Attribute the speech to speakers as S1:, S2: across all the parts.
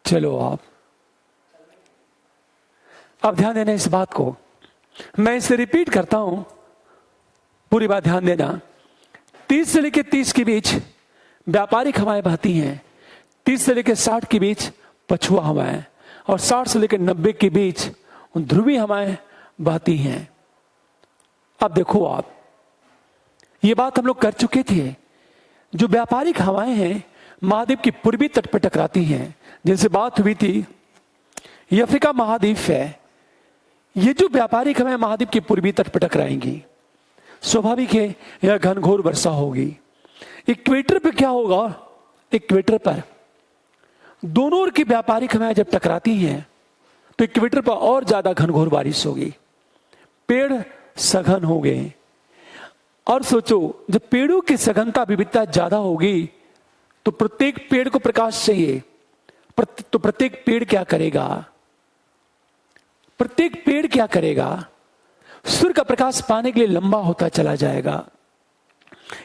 S1: चलो अब ध्यान देना इस बात को, मैं इसे रिपीट करता हूं, पूरी बात ध्यान देना। 30 से लेकर 30 के बीच व्यापारिक हवाएं बहती हैं, 30 से लेकर 60 के बीच पछुआ हवाएं, और 60 से लेकर 90 के बीच ध्रुवीय हवाएं बहती हैं। अब देखो ये बात हम लोग कर चुके थे। जो व्यापारिक हवाएं हैं महाद्वीप की पूर्वी तट पर टकराती हैं, जैसे बात हुई थी ये अफ्रीका महाद्वीप है, ये जो व्यापारिक हवाएं महाद्वीप की पूर्वी तट पर टकराएंगी, स्वाभाविक है यह घनघोर वर्षा होगी। इक्वेटर पे क्या होगा, इक्वेटर पर दोनों ओर की व्यापारिक हवाएं जब टकराती हैं तो इक्वेटर पर और ज्यादा घनघोर बारिश होगी, पेड़ सघन हो गए। और सोचो जब पेड़ों की सघनता विविधता ज्यादा होगी तो प्रत्येक पेड़ को प्रकाश चाहिए, तो प्रत्येक पेड़ क्या करेगा, प्रत्येक पेड़ क्या करेगा, सूर्य का प्रकाश पाने के लिए लंबा होता चला जाएगा।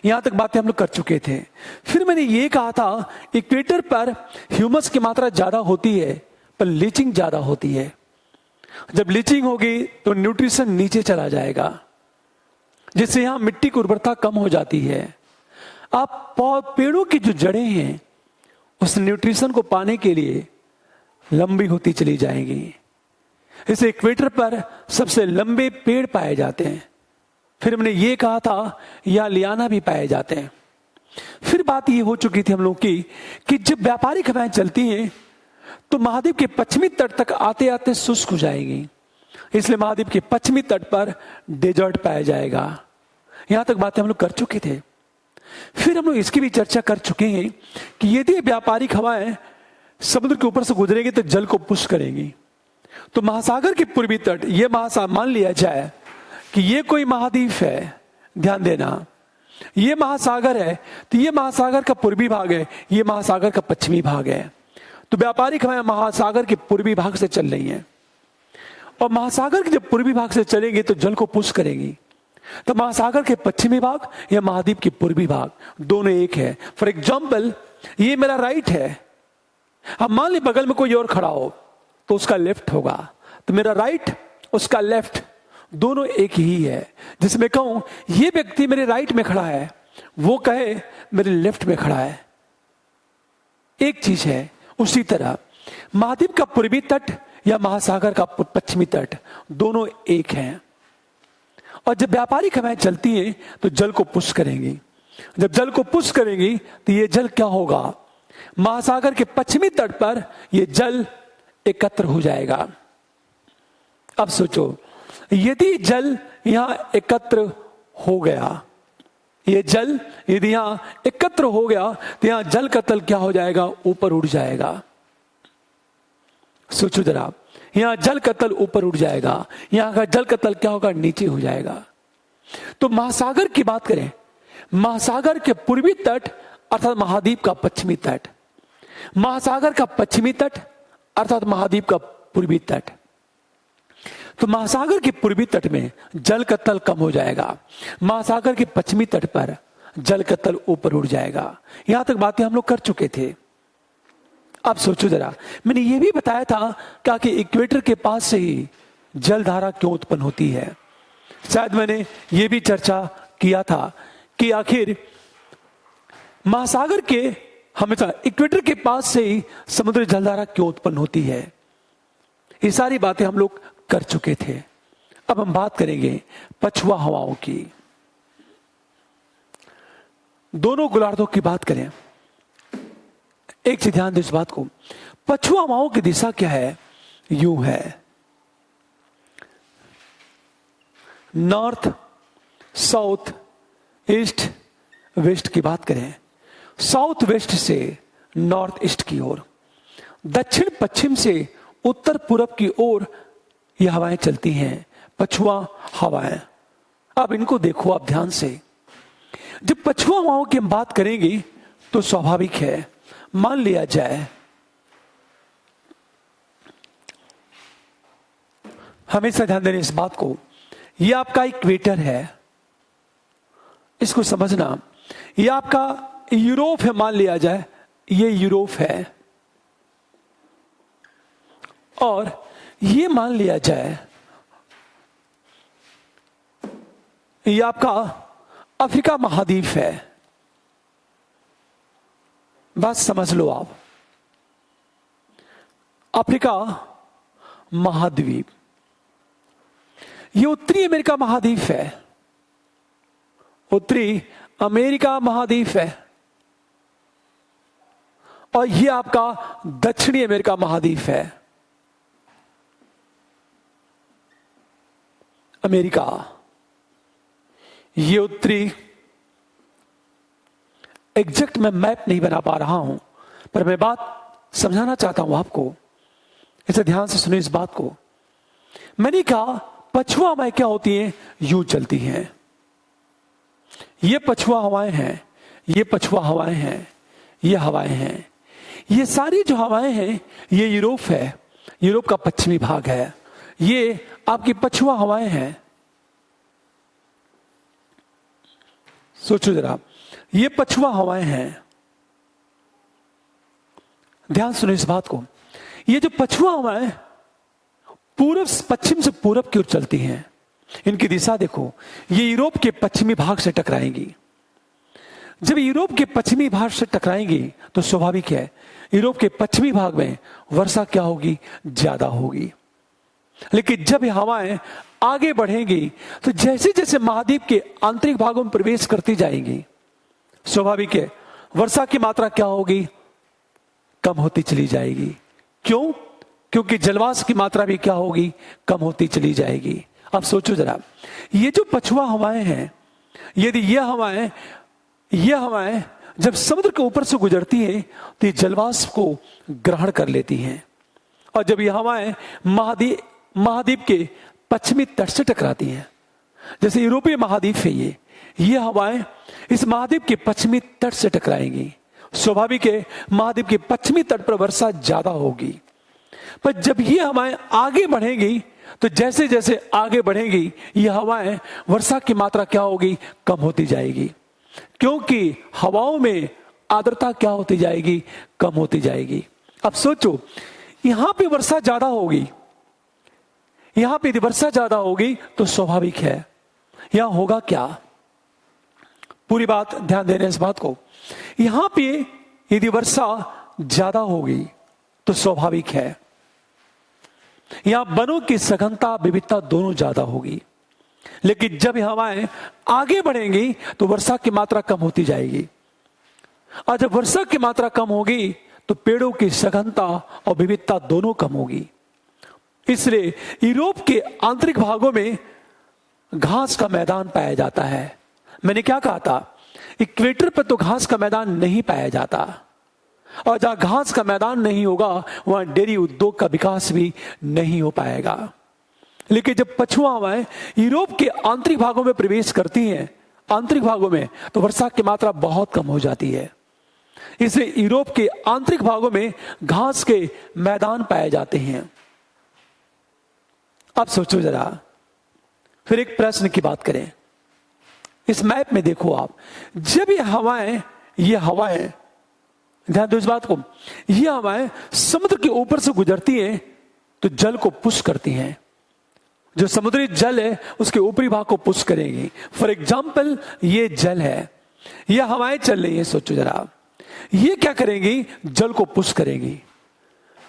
S1: यहां तक बातें हम लोग कर चुके थे। फिर मैंने ये कहा था इक्वेटर पर ह्यूमस की मात्रा ज्यादा होती है पर लीचिंग ज्यादा होती है। जब लीचिंग होगी तो न्यूट्रिशन नीचे चला जाएगा, जिससे यहां मिट्टी की उर्वरता कम हो जाती है। आप पेड़ों की जो जड़ें हैं उस न्यूट्रिशन को पाने के लिए लंबी होती चली जाएंगी। इसे इक्वेटर पर सबसे लंबे पेड़ पाए जाते हैं। फिर हमने ये कहा था या लियाना भी पाए जाते हैं। फिर बात ये हो चुकी थी हम लोग की कि जब व्यापारिक हवाएं चलती हैं तो महाद्वीप के पश्चिमी तट तक आते आते शुष्क हो जाएगी, इसलिए महाद्वीप के पश्चिमी तट पर डेजर्ट पाया जाएगा। यहां तक बातें हम लोग कर चुके थे। फिर हम लोग इसकी भी चर्चा कर चुके हैं कि यदि व्यापारिक हवाएं समुद्र के ऊपर से गुजरेंगी तो जल को पुश करेंगी। तो महासागर के पूर्वी तट, ये महासागर मान लिया जाए कि ये कोई महाद्वीप है, ध्यान देना ये महासागर है, तो ये महासागर का पूर्वी भाग है, ये महासागर का पश्चिमी भाग है। तो व्यापारिक हवाएं महासागर के पूर्वी भाग से चल रही हैं, और महासागर के जब पूर्वी भाग से चलेंगी तो जल को पुश करेंगी। तो महासागर के पश्चिमी भाग या महाद्वीप के पूर्वी भाग दोनों एक है। फॉर एग्जाम्पल ये मेरा राइट है, अब मान ली बगल में कोई और खड़ा हो तो उसका लेफ्ट होगा, तो मेरा राइट उसका लेफ्ट दोनों एक ही है। जिसमें कहूं ये व्यक्ति मेरे राइट में खड़ा है, वो कहे मेरे लेफ्ट में खड़ा है, एक चीज है। उसी तरह महाद्वीप का पूर्वी तट या महासागर का पश्चिमी तट दोनों एक हैं, और जब व्यापारिक हवाएं चलती हैं तो जल को पुश करेंगी। जब जल को पुश करेंगी तो ये जल क्या होगा, महासागर के पश्चिमी तट पर ये जल एकत्र हो जाएगा। अब सोचो यदि जल यहां एकत्र हो गया, ये जल यदि यहां एकत्र हो गया तो यहां जल का तल क्या हो जाएगा, ऊपर उठ जाएगा। सोचो जरा, यहां जल का तल ऊपर उठ जाएगा, यहां का जल का तल क्या होगा, नीचे हो जाएगा। तो महासागर की बात करें, महासागर के पूर्वी तट अर्थात महाद्वीप का पश्चिमी तट, महासागर का पश्चिमी तट अर्थात महाद्वीप का पूर्वी तट। तो महासागर के पूर्वी तट में जल का तल कम हो जाएगा, महासागर के पश्चिमी तट पर जल का तल ऊपर उठ जाएगा। यहां तक बातें हम लोग कर चुके थे। अब सोचो जरा, मैंने ये भी बताया था क्या कि इक्वेटर के पास से ही जल धारा क्यों उत्पन्न होती है। शायद मैंने ये भी चर्चा किया था कि आखिर महासागर के हमेशा इक्वेटर के पास से ही समुद्री जलधारा क्यों उत्पन्न होती है। ये सारी बातें हम लोग कर चुके थे। अब हम बात करेंगे पछुआ हवाओं की। दोनों गोलार्धों की बात करें, एक चीज ध्यान दे इस बात को, पछुआ हवाओं की दिशा क्या है, यूं है, नॉर्थ साउथ ईस्ट वेस्ट की बात करें, साउथ वेस्ट से नॉर्थ ईस्ट की ओर, दक्षिण पश्चिम से उत्तर पूर्व की ओर यह हवाएं चलती हैं, पछुआ हवाएं। अब इनको देखो आप ध्यान से। जब पछुआ हवाओं की हम बात करेंगे तो स्वाभाविक है, मान लिया जाए हमेशा ध्यान देने इस बात को, यह आपका इक्वेटर है, इसको समझना, यह आपका यूरोप है, मान लिया जाए ये यूरोप है, और ये मान लिया जाए ये आपका अफ्रीका महाद्वीप है, बस समझ लो आप, अफ्रीका महाद्वीप, ये उत्तरी अमेरिका महाद्वीप है, उत्तरी अमेरिका महाद्वीप है, और ये आपका दक्षिणी अमेरिका महाद्वीप है। अमेरिका, ये उत्तरी, एग्जैक्ट मैं मैप नहीं बना पा रहा हूं, पर मैं बात समझाना चाहता हूं आपको, इसे ध्यान से सुनिए इस बात को। मैंने कहा पछुआ हवाएं क्या होती हैं, यूं चलती हैं। ये पछुआ हवाएं हैं, ये पछुआ हवाएं हैं, ये हवाएं हैं, ये सारी जो हवाएं हैं ये यूरोप है, यूरोप का पश्चिमी भाग है, ये आपकी पछुआ हवाएं हैं। सोचो जरा, ये पछुआ हवाएं हैं, ध्यान सुनो इस बात को। ये जो पछुआ हवाएं पूर्व पश्चिम से पूरब की ओर चलती हैं, इनकी दिशा देखो, ये यूरोप के पश्चिमी भाग से टकराएंगी। जब यूरोप के पश्चिमी भाग से टकराएंगी तो स्वाभाविक है यूरोप के पश्चिमी भाग में वर्षा क्या होगी, ज्यादा होगी। लेकिन जब ये हवाएं आगे बढ़ेंगी तो जैसे जैसे महाद्वीप के आंतरिक भागों में प्रवेश करती जाएंगी, स्वाभाविक है वर्षा की मात्रा क्या होगी, कम होती चली जाएगी। क्यों? क्योंकि जलवाष्प की मात्रा भी क्या होगी, कम होती चली जाएगी। अब सोचो जरा, ये जो पछुआ हवाएं हैं, यदि ये हवाएं जब समुद्र के ऊपर से गुजरती हैं तो ये जलवाष्प को ग्रहण कर लेती हैं, और जब ये हवाएं महाद्वीप के पश्चिमी तट से टकराती हैं, जैसे यूरोपीय महाद्वीप है ये हवाएं इस महाद्वीप के पश्चिमी तट से टकराएंगी, स्वाभाविक है महाद्वीप के पश्चिमी तट पर वर्षा ज्यादा होगी। पर जब ये हवाएं आगे बढ़ेंगी तो जैसे जैसे आगे बढ़ेंगी ये हवाएं वर्षा की मात्रा क्या होगी, कम होती जाएगी, क्योंकि हवाओं में आर्द्रता क्या होती जाएगी, कम होती जाएगी। अब सोचो, यहां पे वर्षा ज्यादा होगी, यहां पे यदि वर्षा ज्यादा होगी तो स्वाभाविक है यहां होगा क्या, पूरी बात ध्यान देने इस बात को। यहां पे यदि वर्षा ज्यादा होगी तो स्वाभाविक है यहां वनों की सघनता विविधता दोनों ज्यादा होगी। लेकिन जब हवाएं आगे बढ़ेंगी तो वर्षा की मात्रा कम होती जाएगी, और जब वर्षा की मात्रा कम होगी तो पेड़ों की सघनता और विविधता दोनों कम होगी। इसलिए यूरोप के आंतरिक भागों में घास का मैदान पाया जाता है। मैंने क्या कहा था, इक्वेटर पर तो घास का मैदान नहीं पाया जाता, और जहां घास का मैदान नहीं होगा वहां डेयरी उद्योग का विकास भी नहीं हो पाएगा। लेकिन जब पछुआ हवाएं यूरोप के आंतरिक भागों में प्रवेश करती हैं, आंतरिक भागों में, तो वर्षा की मात्रा बहुत कम हो जाती है। इसलिए यूरोप के आंतरिक भागों में घास के मैदान पाए जाते हैं। अब सोचो जरा, फिर एक प्रश्न की बात करें। इस मैप में देखो आप, जब ये हवाएं ध्यान दो इस बात को, ये हवाएं समुद्र के ऊपर से गुजरती हैं तो जल को पुश करती हैं, जो समुद्री जल है उसके ऊपरी भाग को पुश करेंगी। फॉर एग्जाम्पल ये जल है, ये हवाएं चल रही है, सोचो जरा, ये क्या करेंगी, जल को पुश करेंगी,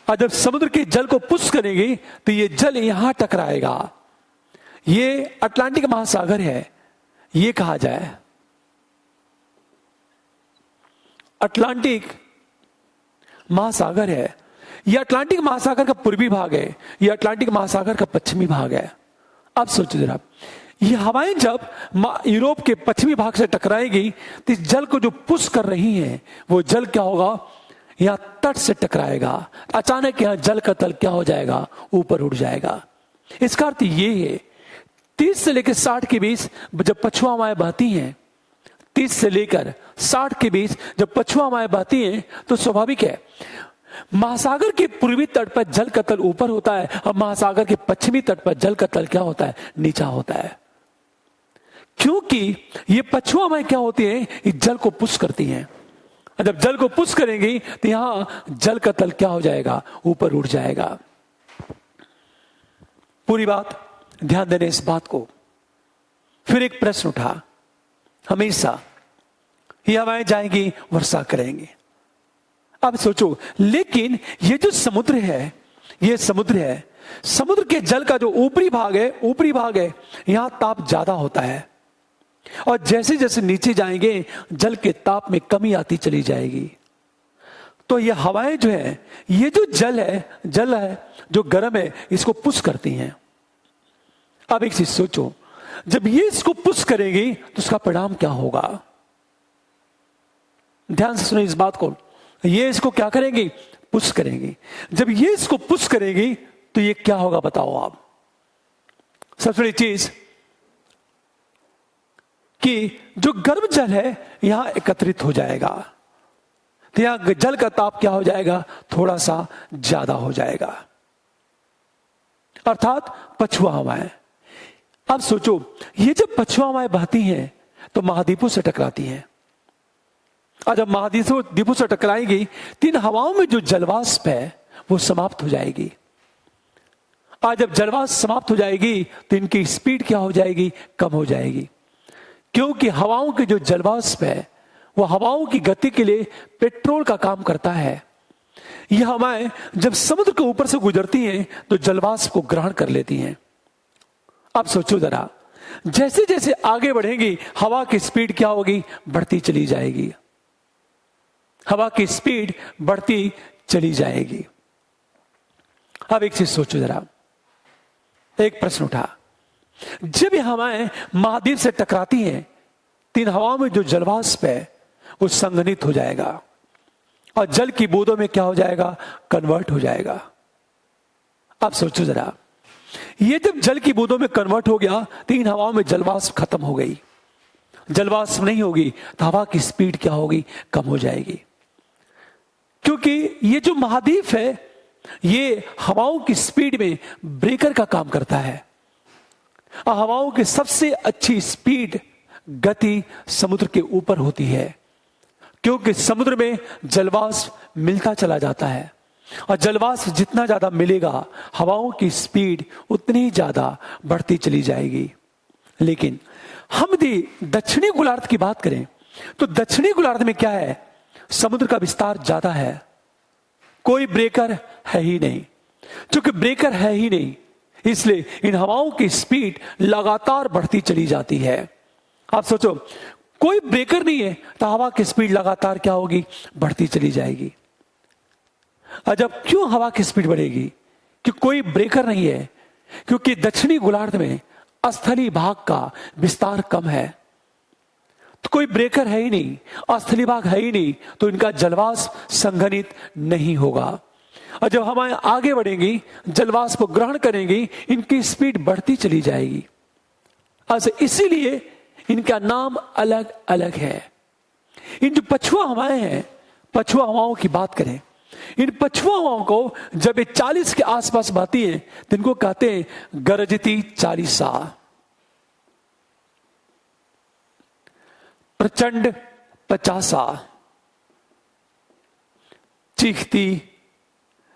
S1: और जब समुद्र के जल को पुश करेंगी तो ये जल यहां टकराएगा। ये अटलांटिक महासागर है, ये कहा जाए अटलांटिक महासागर है, यह अटलांटिक महासागर का पूर्वी भाग है, यह अटलांटिक महासागर का पश्चिमी भाग है। अब सोचो जरा, ये हवाएं जब यूरोप के पश्चिमी भाग से टकराएगी तो इस जल को जो पुश कर रही हैं वो जल क्या होगा, यहां तट से टकराएगा, अचानक यहां जल का तल क्या हो जाएगा, ऊपर उठ जाएगा। इसका अर्थ ये है 30 से लेकर 60 के बीच जब पछुआ हवाएं बहती हैं, 30 से लेकर 60 के बीच जब पछुआ हवाएं बहती हैं तो स्वाभाविक है महासागर के पूर्वी तट पर जल का तल ऊपर होता है, और महासागर के पश्चिमी तट पर जल का तल क्या होता है, नीचा होता है। क्योंकि ये पछुआ हवाएं क्या होती हैं, इस जल को पुश करती हैं, और जब जल को पुश करेंगी तो यहां जल का तल क्या हो जाएगा, ऊपर उठ जाएगा। पूरी बात ध्यान देने इस बात को। फिर एक प्रश्न उठा, हमेशा ये हवाएं जाएंगी, वर्षा करेंगी। अब सोचो, लेकिन ये जो समुद्र है, ये समुद्र है, समुद्र के जल का जो ऊपरी भाग है, यहां ताप ज्यादा होता है, और जैसे जैसे नीचे जाएंगे जल के ताप में कमी आती चली जाएगी। तो ये हवाएं जो है, ये जो जल है जो गर्म है, इसको पुश करती हैं। अब एक चीज सोचो, जब ये इसको पुश करेगी तो उसका परिणाम क्या होगा? ध्यान से सुनो इस बात को। ये इसको क्या करेंगी? पुश करेंगी। जब ये इसको पुश करेगी तो ये क्या होगा बताओ आप? सबसे बड़ी चीज कि जो गर्म जल है यहां एकत्रित हो जाएगा, तो यहां जल का ताप क्या हो जाएगा? थोड़ा सा ज्यादा हो जाएगा, अर्थात पछुआ हवाएं। अब सोचो, ये जब पछुआ हवाएं बहती हैं तो महाद्वीपों से टकराती हैं, और जब महाद्वीपों से टकराएंगी तो इन हवाओं में जो जलवाष्प है वो समाप्त हो जाएगी। आज जब जलवाष्प समाप्त हो जाएगी तो इनकी स्पीड क्या हो जाएगी? कम हो जाएगी, क्योंकि हवाओं के जो जलवाष्प है वो हवाओं की गति के लिए पेट्रोल का काम करता है। यह हवाएं जब समुद्र के ऊपर से गुजरती हैं तो जलवाष्प को ग्रहण कर लेती हैं। अब सोचो जरा, जैसे जैसे आगे बढ़ेंगी हवा की स्पीड क्या होगी? बढ़ती चली जाएगी, हवा की स्पीड बढ़ती चली जाएगी। अब एक चीज सोचो जरा, एक प्रश्न उठा, जब ये हवाएं महाद्वीप से टकराती हैं तो इन हवाओं में जो जलवाष्प है वो संघनित हो जाएगा और जल की बूंदों में क्या हो जाएगा? कन्वर्ट हो जाएगा। अब सोचो जरा, ये जब जल की बूंदों में कन्वर्ट हो गया तो इन हवाओं में जलवाष्प खत्म हो गई। जलवाष्प नहीं होगी तो हवा की स्पीड क्या होगी? कम हो जाएगी, क्योंकि ये जो महाद्वीप है ये हवाओं की स्पीड में ब्रेकर का काम करता है। और हवाओं की सबसे अच्छी स्पीड गति समुद्र के ऊपर होती है, क्योंकि समुद्र में जलवाष्प मिलता चला जाता है, और जलवाष्प जितना ज्यादा मिलेगा हवाओं की स्पीड उतनी ज्यादा बढ़ती चली जाएगी। लेकिन हम यदि दक्षिणी गोलार्ध की बात करें तो दक्षिणी गोलार्ध में क्या है? समुद्र का विस्तार ज्यादा है, कोई ब्रेकर है ही नहीं। क्योंकि ब्रेकर है ही नहीं, इसलिए इन हवाओं की स्पीड लगातार बढ़ती चली जाती है। आप सोचो, कोई ब्रेकर नहीं है तो हवा की स्पीड लगातार क्या होगी? बढ़ती चली जाएगी। जब क्यों हवा की स्पीड बढ़ेगी? कि कोई ब्रेकर नहीं है, क्योंकि दक्षिणी गोलार्ध में स्थलीय भाग का विस्तार कम है, तो कोई ब्रेकर है ही नहीं, स्थलीय भाग है ही नहीं, तो इनका जलवाष्प संघनित नहीं होगा। और जब हवाएं आगे बढ़ेंगी, जलवाष्प को ग्रहण करेंगी, इनकी स्पीड बढ़ती चली जाएगी। इसीलिए इनका नाम अलग अलग है। इन जो पछुआ हवाएं हैं, पछुआ हवाओं की बात करें, इन पछुआ हवाओं को जब ये 40 के आसपास बहती हैं तो इनको कहते हैं गरजती चालीसा, प्रचंड 50, चीखती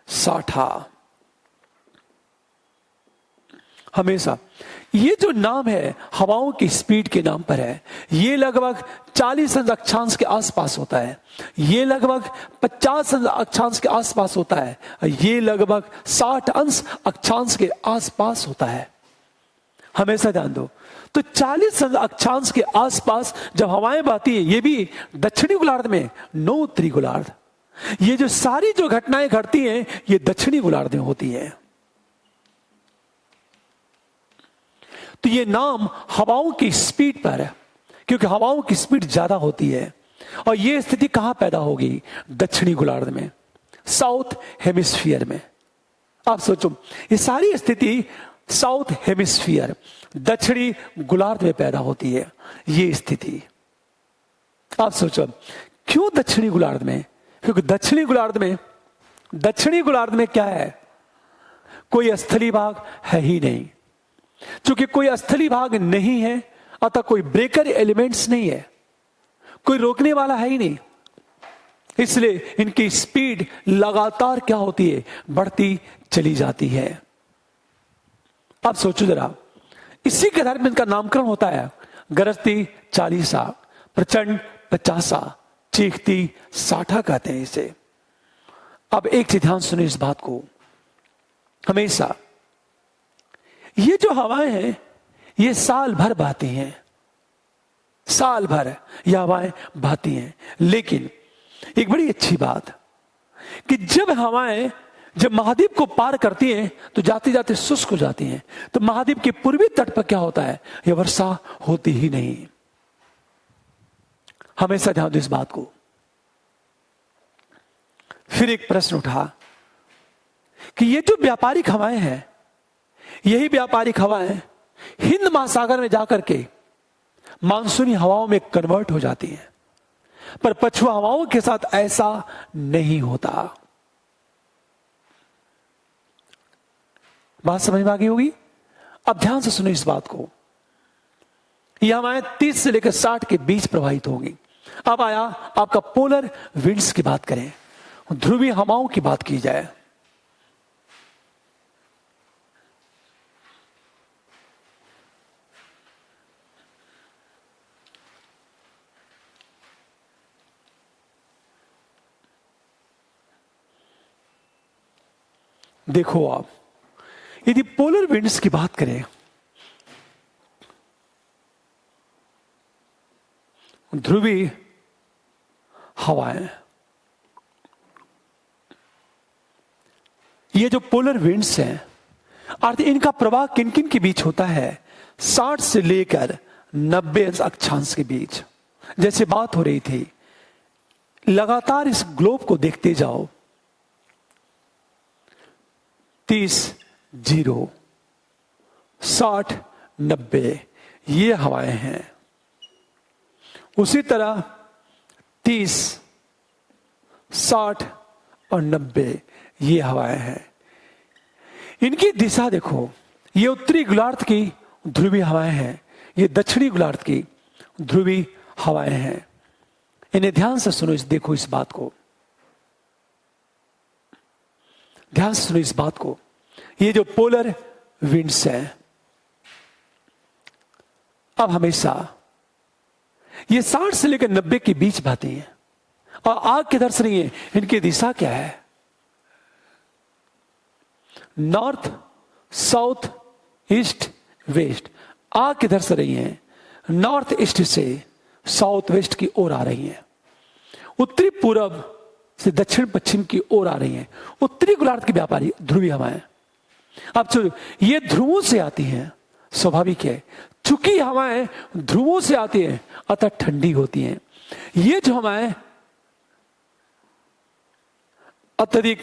S1: 60। हमेशा ये जो नाम है हवाओं की स्पीड के नाम पर है। ये लगभग 40 अंश अक्षांश के आसपास होता है, ये लगभग 50 अंश अक्षांश के आसपास होता है, ये लगभग 60 अंश अक्षांश के आसपास होता है। हमेशा ध्यान दो, तो 40 अंश अक्षांश के आसपास जब हवाएं बहती हैं, ये भी दक्षिणी गोलार्ध में, नो उत्तरी गोलार्ध। ये जो सारी जो घटनाएं घटती हैं ये दक्षिणी गोलार्ध में होती है। तो ये नाम हवाओं की स्पीड पर है, क्योंकि हवाओं की स्पीड ज्यादा होती है। और ये स्थिति कहां पैदा होगी? दक्षिणी गोलार्ध में, साउथ हेमिस्फीयर में। आप सोचो, ये सारी स्थिति साउथ हेमिस्फीयर, दक्षिणी गोलार्ध में पैदा होती है ये स्थिति। आप सोचो, क्यों दक्षिणी गोलार्ध में? क्योंकि दक्षिणी गोलार्ध में क्या है? कोई स्थलीय भाग है ही नहीं। क्योंकि कोई स्थलीय भाग नहीं है, अतः कोई ब्रेकर एलिमेंट्स नहीं है, कोई रोकने वाला है ही नहीं। इसलिए इनकी स्पीड लगातार क्या होती है? बढ़ती चली जाती है। अब सोचो जरा, इसी के आधार पर इनका नामकरण होता है। गरजती 40, प्रचंड 50, चीखती 60 कहते हैं इसे। अब एक चीज ध्यान सुनिए इस बात को, हमेशा ये जो हवाएं हैं ये साल भर बहती हैं, साल भर ये हवाएं बहती हैं। लेकिन एक बड़ी अच्छी बात कि जब महाद्वीप को पार करती हैं तो जाते जाते शुष्क हो जाती हैं। तो महाद्वीप के पूर्वी तट पर क्या होता है, यह वर्षा होती ही नहीं। हमेशा ध्यान दो इस बात को। फिर एक प्रश्न उठा कि ये जो व्यापारिक हवाएं हैं, यही व्यापारिक हवाएं हिंद महासागर में जाकर के मानसूनी हवाओं में कन्वर्ट हो जाती हैं, पर पछुआ हवाओं के साथ ऐसा नहीं होता। बात समझ में आ गई होगी। अब ध्यान से सुनो इस बात को। यह हवाएं 30 से लेकर 60 के बीच प्रवाहित होंगी। अब आया आपका पोलर विंड्स की बात करें, ध्रुवीय हवाओं की बात की जाए। देखो आप, यदि पोलर विंड्स की बात करें, ध्रुवीय हवाएं, ये जो पोलर विंड्स हैं, अर्थ इनका प्रवाह किन किन के बीच होता है, 60 से लेकर 90 अक्षांश के बीच। जैसे बात हो रही थी, लगातार इस ग्लोब को देखते जाओ, 30, 0, 60, 90 ये हवाएं हैं। उसी तरह 30, 60 और 90 ये हवाएं हैं। इनकी दिशा देखो, ये उत्तरी गोलार्ध की ध्रुवीय हवाएं हैं, ये दक्षिणी गोलार्ध की ध्रुवीय हवाएं हैं। इन्हें ध्यान से सुनो, देखो इस बात को, ध्यान से सुनो इस बात को। ये जो पोलर विंड्स हैं, अब हमेशा ये 60 से लेकर 90 के बीच बहती हैं और आग किधर से रही है, इनकी दिशा क्या है, नॉर्थ, साउथ, ईस्ट, वेस्ट। आग किधर से रही है, नॉर्थ ईस्ट से साउथ वेस्ट की ओर आ रही है, उत्तरी पूरब से दक्षिण पश्चिम की ओर आ रही हैं। उत्तरी गोलार्ध की व्यापारी ध्रुवीय हवाएं। अब ये ध्रुवों से आती हैं, स्वाभाविक है, चूंकि हवाएं ध्रुवों से आती हैं अतः ठंडी होती हैं। ये जो हवाएं अत्यधिक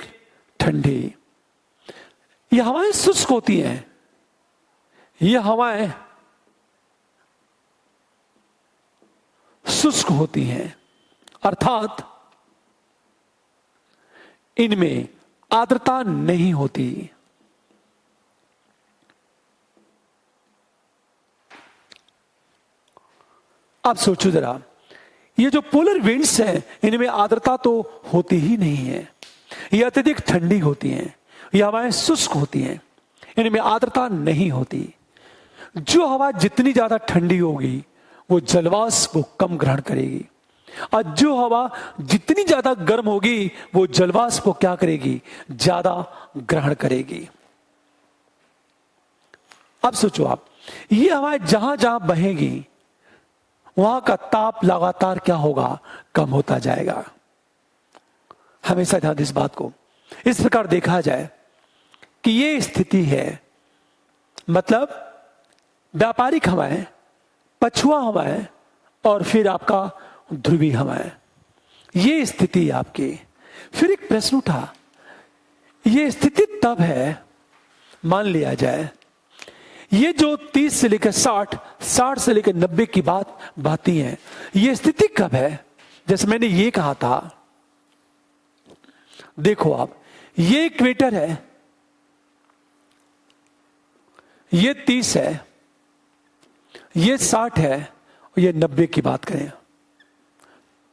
S1: ठंडी, ये हवाएं शुष्क होती हैं, ये हवाएं शुष्क होती हैं, अर्थात इनमें आर्द्रता नहीं होती। अब सोचो जरा, ये जो पोलर विंड्स हैं, इनमें आर्द्रता तो होती ही नहीं है, ये अत्यधिक ठंडी होती हैं, ये हवाएं शुष्क होती हैं, इनमें आर्द्रता नहीं होती। जो हवा जितनी ज्यादा ठंडी होगी वो जलवाष्प को कम ग्रहण करेगी, और जो हवा जितनी ज्यादा गर्म होगी वो जलवाष्प को क्या करेगी, ज्यादा ग्रहण करेगी। अब सोचो आप, ये हवाएं जहां जहां बहेगी वहां का ताप लगातार क्या होगा, कम होता जाएगा। हमेशा ध्यान इस बात को। इस प्रकार देखा जाए कि ये स्थिति है, मतलब व्यापारिक हवाएं, पछुआ हवाएं और फिर आपका ध्रुवीय हवाएं, ये स्थिति आपकी। फिर एक प्रश्न उठा, ये स्थिति तब है, मान लिया जाए ये जो 30 से लेकर 60, 60 से लेकर 90 की बात बाती है, ये स्थिति कब है? जैसे मैंने ये कहा था, देखो आप, ये इक्वेटर है, ये 30 है, ये 60 है और ये 90 की बात करें,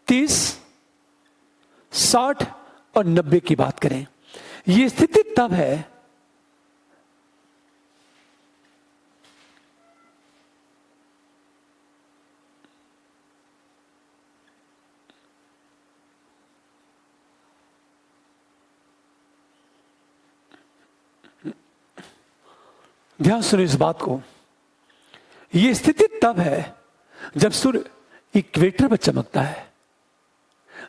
S1: 30, 60 और 90 की बात करें, ये स्थिति तब है ध्यान सुनो इस बात को। यह स्थिति तब है जब सूर्य इक्वेटर पर चमकता है।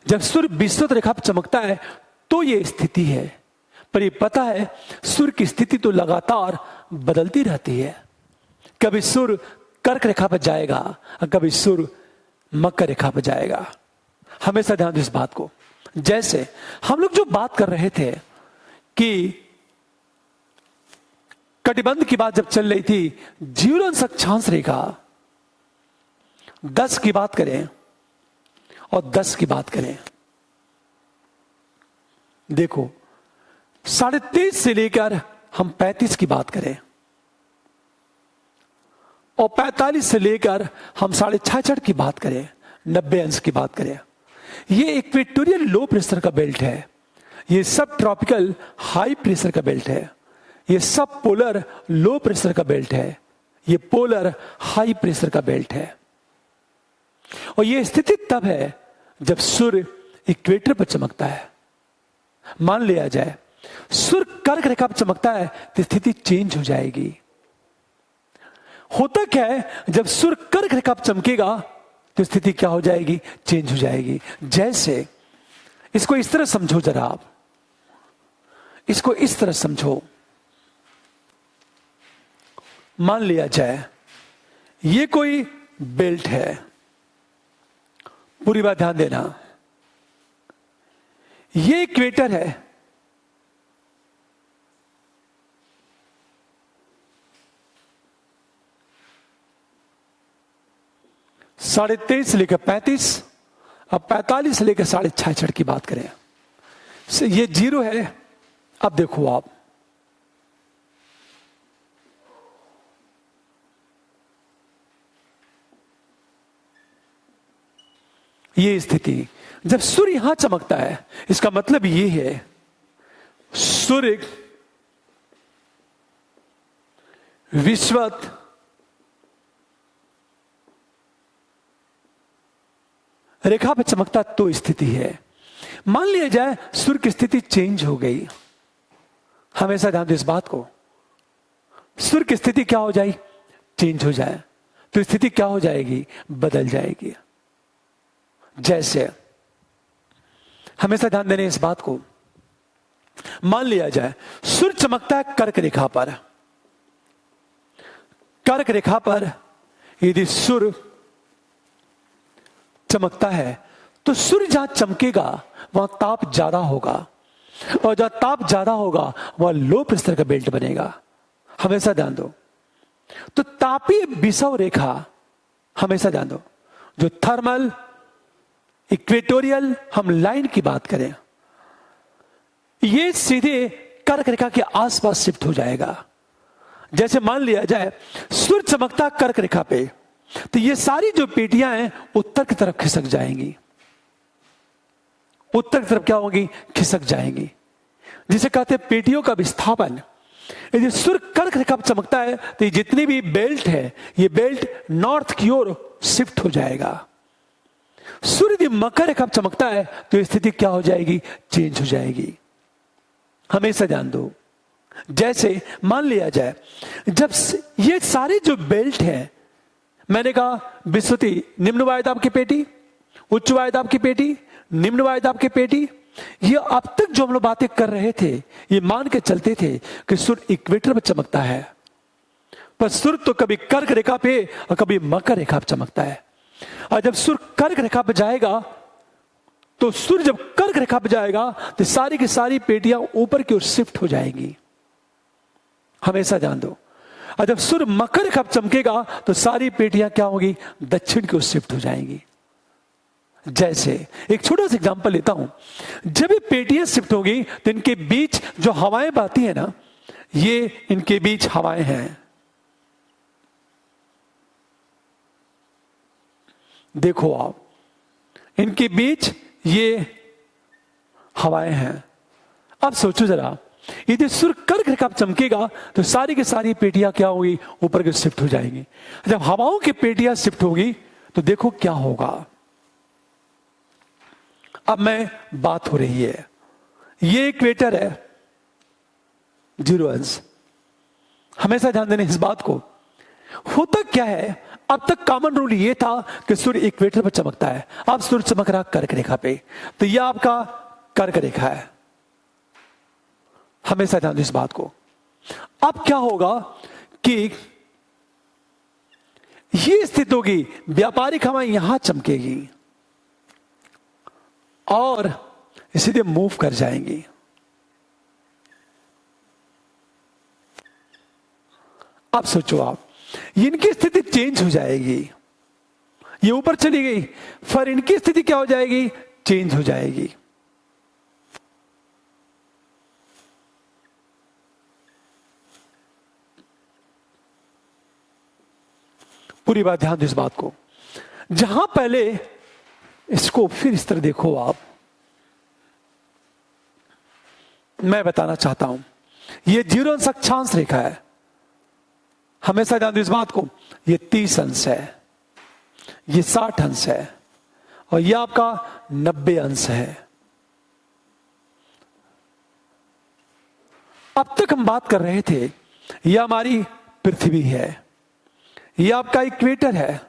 S1: जब सूर्य विषुवत रेखा पर चमकता है तो यह स्थिति है। पर यह पता है सूर्य की स्थिति तो लगातार बदलती रहती है। कभी सूर्य कर्क रेखा पर जाएगा और कभी सूर्य मकर रेखा पर जाएगा। हमेशा ध्यान दो इस बात को। जैसे हम लोग जो बात कर रहे थे कि कटिबंध की बात जब चल रही थी, 0 अक्षांश रेखा 10 की बात करें और 10 की बात करें, देखो 23.5 से लेकर हम 35 की बात करें और 45 से लेकर हम 66.5 की बात करें, 90 अंश की बात करें, ये इक्वेटोरियल लो प्रेशर का बेल्ट है। ये सब ट्रॉपिकल हाई प्रेशर का बेल्ट है। ये सब पोलर लो प्रेशर का बेल्ट है। ये पोलर हाई प्रेशर का बेल्ट है। और ये स्थिति तब है जब सूर्य इक्वेटर पर चमकता है। मान लिया जाए सूर्य कर्क रेखा पर चमकता है तो स्थिति चेंज हो जाएगी। होता क्या है, जब सूर्य कर्क रेखा पर चमकेगा तो स्थिति क्या हो जाएगी, चेंज हो जाएगी। जैसे इसको इस तरह समझो, जरा आप इसको इस तरह समझो। मान लिया जाए ये कोई बेल्ट है, पूरी बात ध्यान देना। ये इक्वेटर है, साढ़े 23 से लेकर 35, अब 45 से लेकर 66.5 की बात करें, ये 0 है। अब देखो आप, ये स्थिति जब सूर्य यहां चमकता है, इसका मतलब ये है सूर्य विषुवत रेखा पर चमकता तो स्थिति है। मान लिया जाए सूर्य की स्थिति चेंज हो गई। हमेशा ध्यान दो इस बात को। सूर्य की स्थिति क्या हो जाए, चेंज हो जाए, तो स्थिति क्या हो जाएगी, बदल जाएगी। जैसे हमेशा ध्यान देने इस बात को। मान लिया जाए सूर्य चमकता है कर्क रेखा पर। कर्क रेखा पर यदि सूर्य चमकता है तो सूर्य जहां चमकेगा वहां ताप ज्यादा होगा, और जहां ताप ज्यादा होगा वहां लो प्रेशर का बेल्ट बनेगा। हमेशा ध्यान दो। तो तापीय विषुव रेखा, हमेशा ध्यान दो, जो थर्मल इक्वेटोरियल हम लाइन की बात करें, ये सीधे कर्क रेखा के आसपास शिफ्ट हो जाएगा। जैसे मान लिया जाए सूर्य चमकता कर्क रेखा पे, तो ये सारी जो पेटियां हैं उत्तर की तरफ खिसक जाएंगी। उत्तर की तरफ क्या होंगी, खिसक जाएंगी, जिसे कहते हैं पेटियों का विस्थापन। यदि सूर्य कर्क रेखा पर चमकता है तो ये जितनी भी बेल्ट है, ये बेल्ट नॉर्थ की ओर शिफ्ट हो जाएगा। सूर्य यदि मकर रेखा पर चमकता है तो स्थिति क्या हो जाएगी, चेंज हो जाएगी। हमेशा ध्यान दो। जैसे मान लिया जाए जब ये सारे जो बेल्ट है, मैंने कहा विषुवती निम्न वायुदाब की पेटी, उच्च वायुदाब की पेटी, निम्न वायुदाब की पेटी, ये अब तक जो हम लोग बातें कर रहे थे ये मान के चलते थे कि सूर्य इक्वेटर पर चमकता है, पर सूर्य तो कभी कर्क रेखा पे और कभी मकर रेखा पर चमकता है। और जब सूर्य कर्क रेखा पर जाएगा, तो सूर्य जब कर्क रेखा पर जाएगा तो सारी की सारी पेटियां ऊपर की ओर शिफ्ट हो जाएंगी। हमेशा ध्यान दो। और जब सूर्य मकर रेखा पर चमकेगा तो सारी पेटियां क्या होगी, दक्षिण की ओर शिफ्ट हो जाएंगी। जैसे एक छोटा सा एग्जांपल लेता हूं, जब ये पेटियां शिफ्ट होगी तो इनके बीच जो हवाएं बहती है ना, ये इनके बीच हवाएं हैं। देखो आप, इनके बीच ये हवाएं हैं। अब सोचो जरा, यदि सूर्य कर्क रेखा पर चमकेगा तो सारी की सारी पेटियां क्या होगी, ऊपर की शिफ्ट हो जाएंगी। जब हवाओं की पेटियां शिफ्ट होगी तो देखो क्या होगा। अब मैं बात हो रही है, ये इक्वेटर है 0 अंश, हमेशा ध्यान देने इस बात को। होता क्या है, अब तक कॉमन रूल ये था कि सूर्य इक्वेटर पर चमकता है, अब सूर्य चमक रहा कर्क रेखा पे, तो यह आपका कर्क रेखा है। हमेशा ध्यान दें इस बात को। अब क्या होगा कि ये स्थिति होगी, व्यापारिक हवाएं यहां चमकेगी और सीधे मूव कर जाएंगी। अब सोचो आप, इनकी स्थिति चेंज हो जाएगी, ये ऊपर चली गई, फिर इनकी स्थिति क्या हो जाएगी, चेंज हो जाएगी। पूरी बात ध्यान दो इस बात को। जहां पहले इसको फिर इस तरह देखो आप, मैं बताना चाहता हूं, यह 0 अंश अक्षांश रेखा है। हमेशा ध्यान दो इस बात को, यह 30 अंश है, यह 60 अंश है और यह आपका 90 अंश है। अब तक हम बात कर रहे थे, यह हमारी पृथ्वी है, यह आपका इक्वेटर है।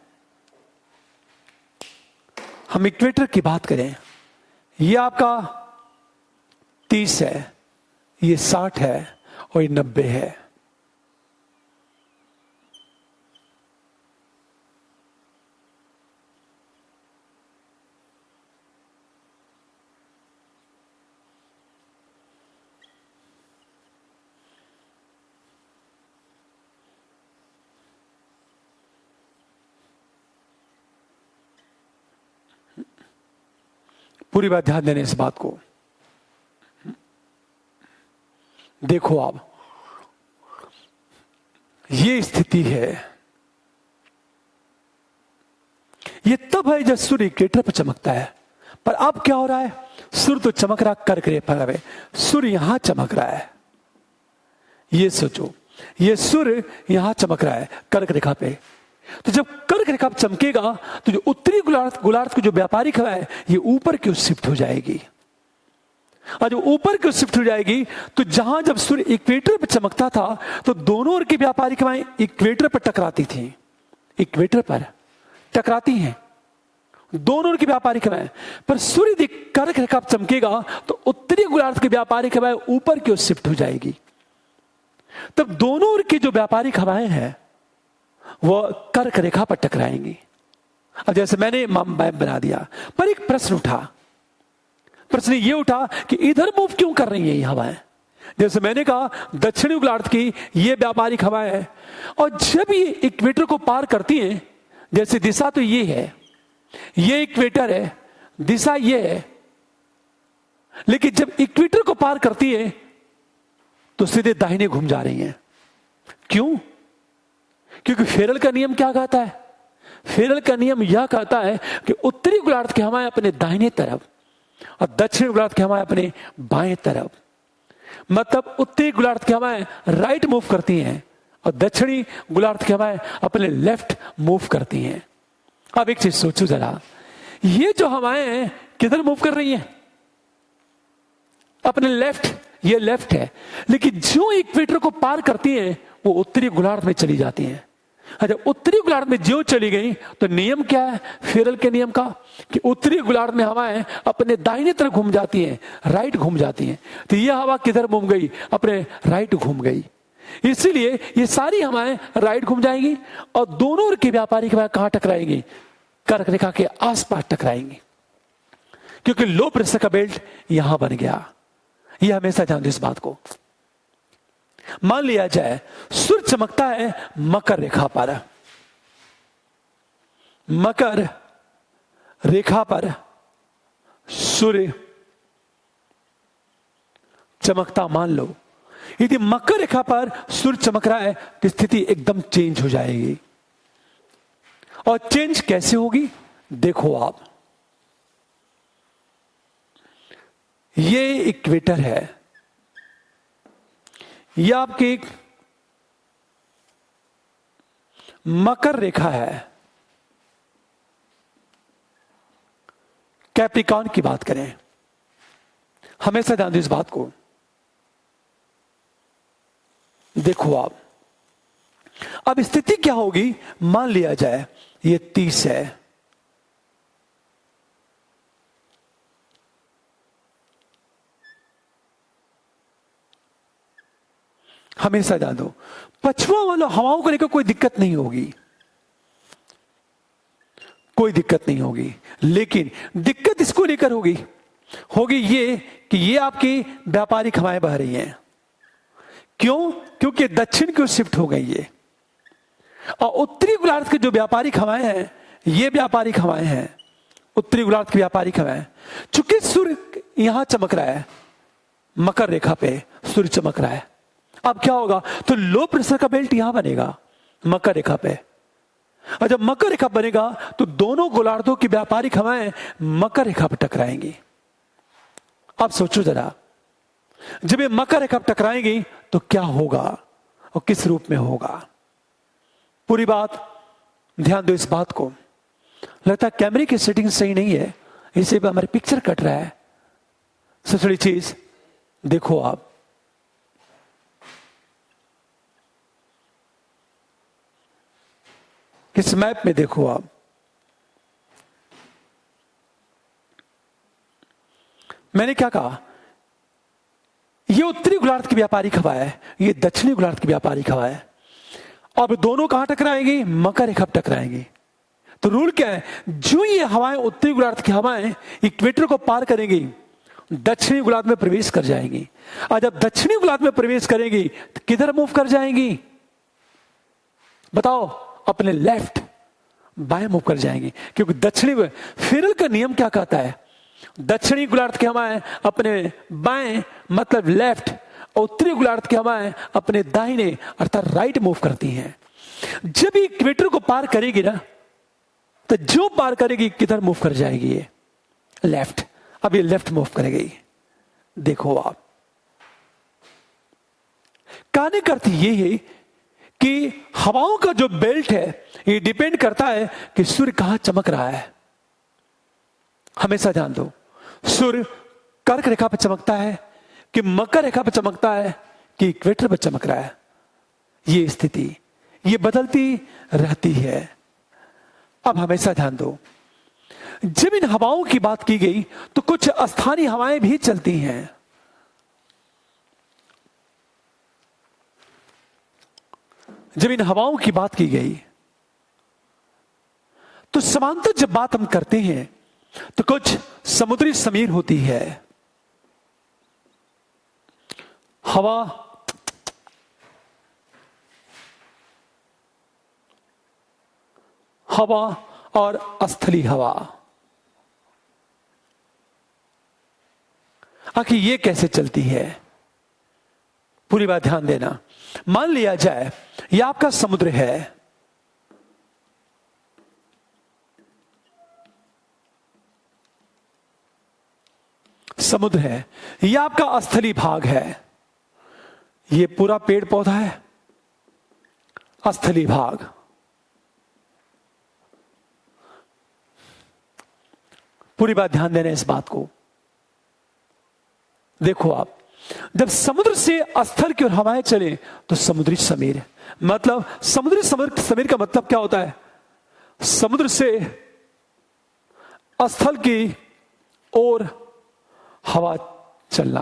S1: हम इक्वेटर की बात करें, यह आपका 30 है, यह 60 है और यह 90 है। पूरी बात ध्यान देने इस बात को। देखो आप, ये स्थिति है, ये तब है जब सूर्य इक्वेटर पर चमकता है। पर अब क्या हो रहा है, सूर्य तो चमक रहा कर्क रेखा पर, सूर्य यहां चमक रहा है। ये सोचो, ये सूर्य यहां चमक रहा है कर्क रेखा पे, तो जब कर्क रेखा पर चमकेगा तो जो उत्तरी गोलार्ध की जो व्यापारिक हवा है, ये ऊपर की ओर शिफ्ट हो जाएगी। और जो ऊपर की ओर शिफ्ट हो जाएगी तो जहां जब सूर्य इक्वेटर पर चमकता था तो दोनों ओर की व्यापारिक हवाएं इक्वेटर पर टकराती थी, इक्वेटर पर टकराती हैं दोनों ओर की व्यापारिक हवाएं। पर सूर्य कर्क रेखा पर चमकेगा तो उत्तरी गोलार्ध की व्यापारिक हवाएं ऊपर की ओर शिफ्ट हो जाएगी। तब दोनों ओर की जो व्यापारिक हवाएं हैं वो कर्क रेखा पर टकराएंगी। अब जैसे मैंने मैप बना दिया, पर एक प्रश्न उठा, प्रश्न ये उठा कि इधर मूव क्यों कर रही है ये हवाएं। जैसे मैंने कहा, दक्षिणी गोलार्ध की ये व्यापारिक हवाएं है और जब ये इक्वेटर को पार करती हैं, जैसे दिशा तो ये है, ये इक्वेटर है, दिशा ये है, लेकिन जब इक्वेटर को पार करती है तो सीधे दाहिने घूम जा रही हैं। क्यों? क्योंकि फेरल का नियम क्या कहता है, फेरल का नियम यह कहता है कि उत्तरी गोलार्ध की हवाएं अपने दाहिने तरफ और दक्षिण गोलार्ध की हवाएं अपने बाएं तरफ, मतलब उत्तरी गोलार्ध की हवाएं राइट मूव करती हैं और दक्षिणी गोलार्ध की हवाएं अपने लेफ्ट मूव करती हैं। अब एक चीज सोचो जरा, ये जो हवाएं हैं किधर मूव कर रही हैं, अपने लेफ्ट, ये लेफ्ट है, लेकिन जो इक्वेटर को पार करती हैं वो उत्तरी गोलार्ध में चली जाती हैं। अच्छा, उत्तरी गोलार्ध में जो चली गई तो नियम क्या है फेरल के नियम का, कि उत्तरी गोलार्ध में हवाएं अपने दाहिने तरफ घूम जाती हैं, राइट घूम जाती हैं। तो यह हवा किधर घूम गई, अपने राइट घूम गई। इसीलिए ये सारी हवाएं राइट घूम जाएंगी और दोनों ओर की व्यापारिक हवाएं कहां टकराएंगी, कर्क रेखा के आसपास टकराएंगी, क्योंकि लो प्रेशर का बेल्ट यहां बन गया। यह हमेशा ध्यान दो इस बात को। मान लिया जाए सूर्य चमकता है मकर रेखा पर, मकर रेखा पर सूर्य चमकता, मान लो यदि मकर रेखा पर सूर्य चमक रहा है तो स्थिति एकदम चेंज हो जाएगी। और चेंज कैसे होगी, देखो आप, ये इक्वेटर है, यह आपकी मकर रेखा है। कैप्रिकॉर्न की बात करें, हमेशा ध्यान दो इस बात को। देखो आप, अब स्थिति क्या होगी, मान लिया जाए ये 30 है, हमेशा जान दो पछुआ वालों हवाओं को लेकर कोई दिक्कत नहीं होगी, कोई दिक्कत नहीं होगी। लेकिन दिक्कत इसको लेकर होगी ये कि ये आपकी व्यापारिक हवाएं बह रही हैं। क्यों? क्योंकि दक्षिण की ओर शिफ्ट हो गई है और उत्तरी गोलार्ध की जो व्यापारिक हवाएं हैं, ये व्यापारिक हवाएं हैं, उत्तरी गोलार्ध की व्यापारिक हवाएं। चूंकि सूर्य यहां चमक रहा है, मकर रेखा पे सूर्य चमक रहा है, अब क्या होगा, तो लो प्रेशर का बेल्ट यहां बनेगा मकर रेखा पे। और जब मकर रेखा बनेगा तो दोनों गोलार्धों की व्यापारिक हवाएं मकर रेखा पर टकराएंगी। अब सोचो जरा, जब ये मकर रेखा पर टकराएंगी तो क्या होगा और किस रूप में होगा। पूरी बात ध्यान दो इस बात को। लगता है कैमरे की सेटिंग सही नहीं है, इसे भी हमारे पिक्चर कट रहा है। सबसे बड़ी चीज देखो, आप इस मैप में देखो, आप मैंने क्या कहा, ये उत्तरी गोलार्ध की व्यापारिक हवा है, ये दक्षिणी गोलार्ध की व्यापारिक हवा है। अब दोनों कहां टकराएंगी, मकर रेखा पर टकराएंगी। तो रूल क्या है, जो ये हवाएं उत्तरी गोलार्ध की हवाएं इक्वेटर को पार करेंगी, दक्षिणी गोलार्ध में प्रवेश कर जाएंगी। और जब दक्षिणी गोलार्ध में प्रवेश करेंगी तो किधर मूव कर जाएंगी, बताओ, अपने लेफ्ट, बाएं मूव कर जाएंगे। क्योंकि दक्षिणी, फेरल का नियम क्या कहता है, दक्षिणी गोलार्ध की हवाएं अपने बाएं मतलब लेफ्ट, और उत्तरी गोलार्ध की हवाएं अपने दाहिने अर्थात राइट मूव करती हैं। जब ये इक्वेटर को पार करेगी ना, तो जो पार करेगी किधर मूव कर जाएगी, ये लेफ्ट। अब ये लेफ्ट मूव करेगी। देखो आप, कहने का अर्थ ये है कि हवाओं का जो बेल्ट है ये डिपेंड करता है कि सूर्य कहां चमक रहा है। हमेशा ध्यान दो, सूर्य कर्क रेखा पर चमकता है कि मकर रेखा पर चमकता है कि इक्वेटर पर चमक रहा है। ये स्थिति ये बदलती रहती है। अब हमेशा ध्यान दो, जब इन हवाओं की बात की गई तो कुछ स्थानीय हवाएं भी चलती हैं। जब इन हवाओं की बात की गई तो समांतर जब बात हम करते हैं तो कुछ समुद्री समीर होती है। हवा और स्थली हवा, आखिर ये कैसे चलती है, पूरी बात ध्यान देना। मान लिया जाए ये आपका समुद्र है, समुद्र है, यह आपका स्थली भाग है, ये पूरा पेड़ पौधा है, स्थली भाग। पूरी बात ध्यान देना इस बात को। देखो आप, जब समुद्र से स्थल की ओर हवाएं चले तो समुद्री समीर, मतलब समुद्री समीर का मतलब क्या होता है, समुद्र से स्थल की ओर हवा चलना।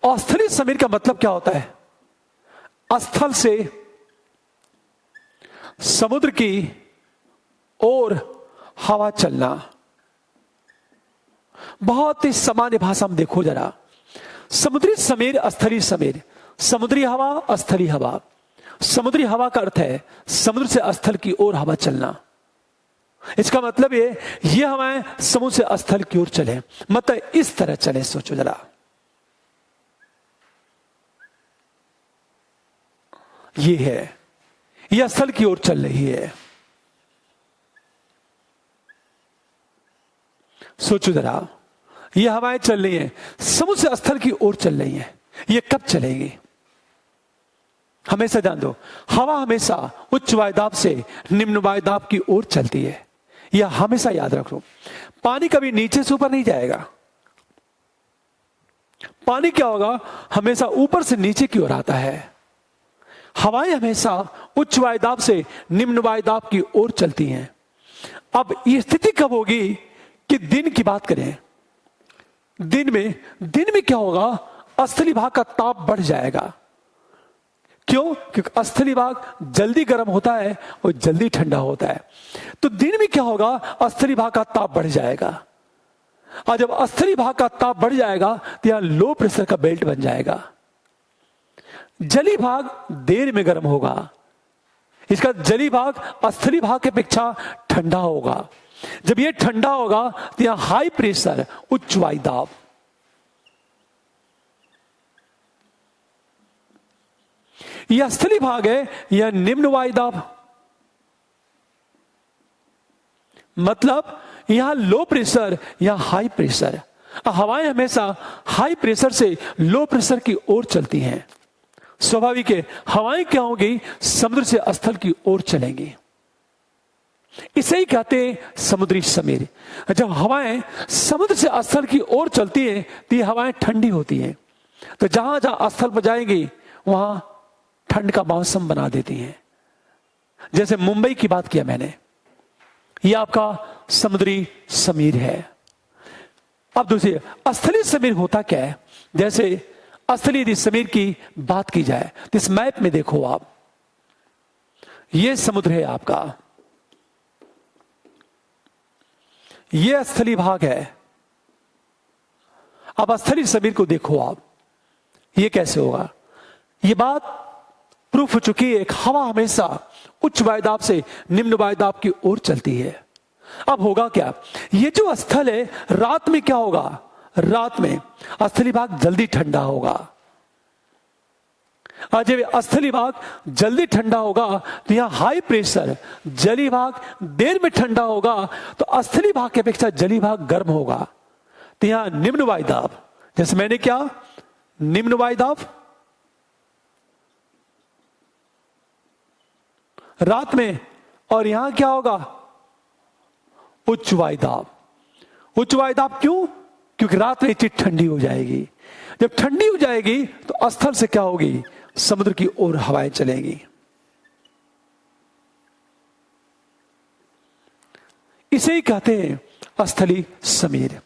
S1: और स्थलीय समीर का मतलब क्या होता है, स्थल से समुद्र की ओर हवा चलना। बहुत ही सामान्य भाषा में देखो जरा, समुद्री समीर, स्थलीय समीर, समुद्री हवा, स्थलीय हवा। समुद्री हवा का अर्थ है समुद्र से स्थल की ओर हवा चलना। इसका मतलब ये हवाएं समुद्र से स्थल की ओर चले, मतलब इस तरह चले। सोचो जरा, ये है, यह स्थल की ओर चल रही है। सोचो जरा, ये हवाएं चल रही हैं, समुद्र से स्थल की ओर चल रही हैं। ये कब चलेगी, हमेशा ध्यान दो, हवा हमेशा उच्च वायुदाब से निम्न वायुदाब की ओर चलती है। यह हमेशा याद रखो। पानी कभी नीचे से ऊपर नहीं जाएगा। पानी क्या होगा, हमेशा ऊपर से नीचे की ओर आता है। हवाएं हमेशा उच्च वायुदाब से निम्न वायुदाब की ओर चलती हैं। अब ये स्थिति कब होगी कि दिन की बात करें, दिन में क्या होगा, स्थली भाग का ताप बढ़ जाएगा। क्यों? क्योंकि स्थली भाग जल्दी गर्म होता है और जल्दी ठंडा होता है। तो दिन में क्या होगा, स्थली भाग का ताप बढ़ जाएगा। और जब स्थली भाग का ताप बढ़ जाएगा तो यहां लो प्रेशर का बेल्ट बन जाएगा। जली भाग देर में गर्म होगा, इसका जली भाग स्थली भाग की अपेक्षा ठंडा होगा। जब यह ठंडा होगा तो यहां हाई प्रेशर, उच्च वायुदाब। यह स्थली भाग है, यह निम्न वायुदाब। मतलब यहां लो प्रेशर, यहां हाई प्रेशर। हवाएं हमेशा हाई प्रेशर से लो प्रेशर की ओर चलती हैं। स्वाभाविक है, हवाएं क्या होंगी, समुद्र से स्थल की ओर चलेंगी। इसे ही कहते हैं समुद्री समीर। जब हवाएं समुद्र से स्थल की ओर चलती हैं तो ये हवाएं ठंडी होती हैं। तो जहां जहां स्थल पर जाएंगी वहां ठंड का मौसम बना देती हैं। जैसे मुंबई की बात किया मैंने, यह आपका समुद्री समीर है। अब दूसरी स्थलीय समीर होता क्या है? जैसे स्थलीय यदि समीर की बात की जाए तो इस मैप में देखो आप, यह समुद्र है आपका, यह स्थलीय भाग है। अब स्थलीय समीर को देखो आप, यह कैसे होगा? यह बात प्रूफ हो चुकी है। एक हवा हमेशा उच्च वायुदाब से निम्न वायुदाब की ओर चलती है। अब होगा क्या, ये जो स्थल है रात में क्या होगा, रात में स्थलीय भाग जल्दी ठंडा होगा। और जब स्थलीय भाग जल्दी ठंडा होगा तो यहां हाई प्रेशर, जलीय भाग देर में ठंडा होगा तो स्थलीय भाग की अपेक्षा जलीय भाग गर्म होगा। तो यहां निम्न वायुदाब, जैसे मैंने क्या, निम्न वायुदाब रात में, और यहां क्या होगा, उच्च वायुदाब। उच्च वायुदाब क्यों? क्योंकि रात में चीज ठंडी हो जाएगी। जब ठंडी हो जाएगी तो स्थल से क्या होगी, समुद्र की ओर हवाएं चलेंगी। इसे ही कहते हैं स्थलीय समीर।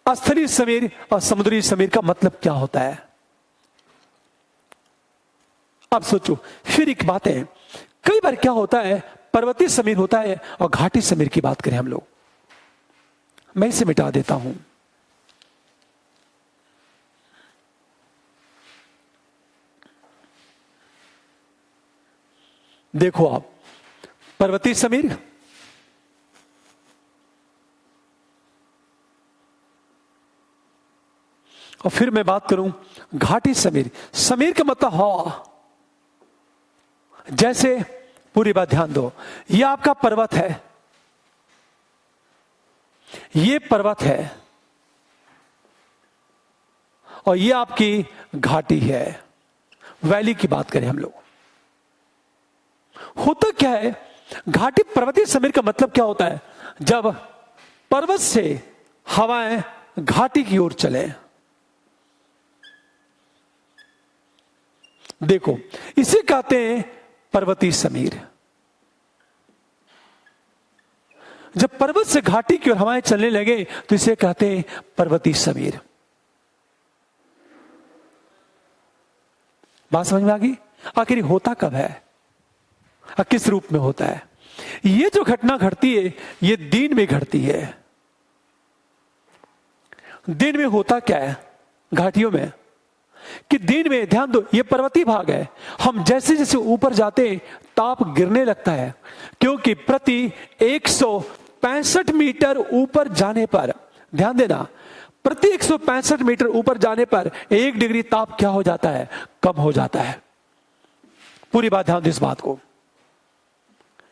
S1: स्थलीय समीर और समुद्री समीर का मतलब क्या होता है? अब सोचो, फिर एक बात है, कई बार क्या होता है, पर्वतीय समीर होता है और घाटी समीर की बात करें हम लोग, मैं इसे मिटा देता हूं। देखो आप, पर्वतीय समीर, और फिर मैं बात करूं घाटी समीर। समीर का मतलब हवा। जैसे पूरी बात ध्यान दो, यह आपका पर्वत है, यह पर्वत है, और यह आपकी घाटी है, वैली की बात करें हम लोग। होता क्या है, घाटी पर्वतीय समीर का मतलब क्या होता है, जब पर्वत से हवाएं घाटी की ओर चले। देखो, इसे कहते हैं पर्वतीय समीर। जब पर्वत से घाटी की ओर हवाएं चलने लगे तो इसे कहते हैं पर्वतीय समीर। बात समझ में आ गई? आखिर होता कब है, किस रूप में होता है? ये जो घटना घटती है ये दिन में घटती है। दिन में होता क्या है घाटियों में, कि दिन में ध्यान दो, ये पर्वतीय भाग है, हम जैसे जैसे ऊपर जाते ताप गिरने लगता है, क्योंकि प्रति 165 मीटर ऊपर जाने पर, ध्यान देना, प्रति 165 मीटर ऊपर जाने पर 1 डिग्री ताप क्या हो जाता है, कम हो जाता है। पूरी बात ध्यान दो इस बात को,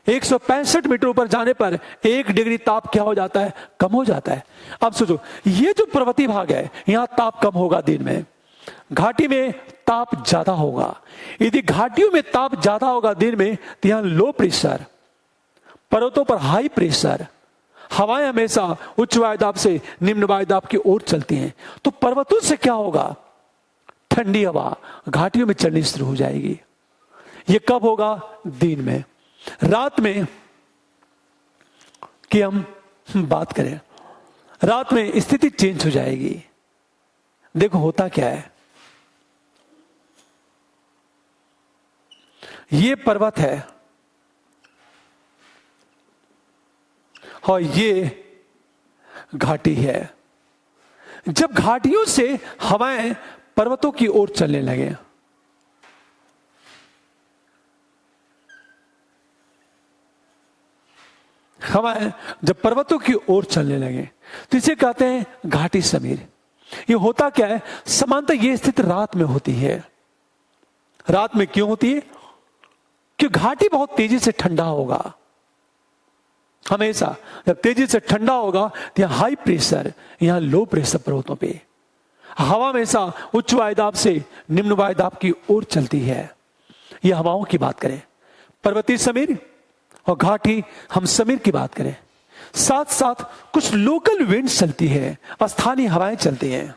S1: 165 मीटर ऊपर जाने पर 1 डिग्री ताप क्या हो जाता है, कम हो जाता है। अब सोचो, ये जो पर्वतीय भाग है यहां ताप कम होगा दिन में, घाटी में ताप ज्यादा होगा। यदि घाटियों में ताप ज्यादा होगा दिन में तो यहां लो प्रेशर, पर्वतों पर हाई प्रेशर, हवाएं हमेशा उच्च वायुदाब से निम्न वायुदाब की ओर चलती हैं। तो पर्वतों से क्या होगा, ठंडी हवा घाटियों में चलनी शुरू हो जाएगी। ये कब होगा? दिन में। रात में कि हम बात करें, रात में स्थिति चेंज हो जाएगी। देखो होता क्या है, ये पर्वत है और ये घाटी है। जब घाटियों से हवाएं पर्वतों की ओर चलने लगे, हवाएं जब पर्वतों की ओर चलने लगे तो इसे कहते हैं घाटी समीर। ये होता क्या है? सामान्यतः ये स्थिति रात में होती है। रात में क्यों होती है? क्योंकि घाटी बहुत तेजी से ठंडा होगा। हमेशा जब तेजी से ठंडा होगा तो यहां हाई प्रेशर, यहां लो प्रेशर पर्वतों पे हवा हमेशा उच्च वायुदाब से निम्न वायुदाब की ओर चलती है। यह हवाओं की बात करें, पर्वतीय समीर और घाटी हम समीर की बात करें, साथ साथ कुछ लोकल विंड चलती है, स्थानीय हवाएं चलती हैं।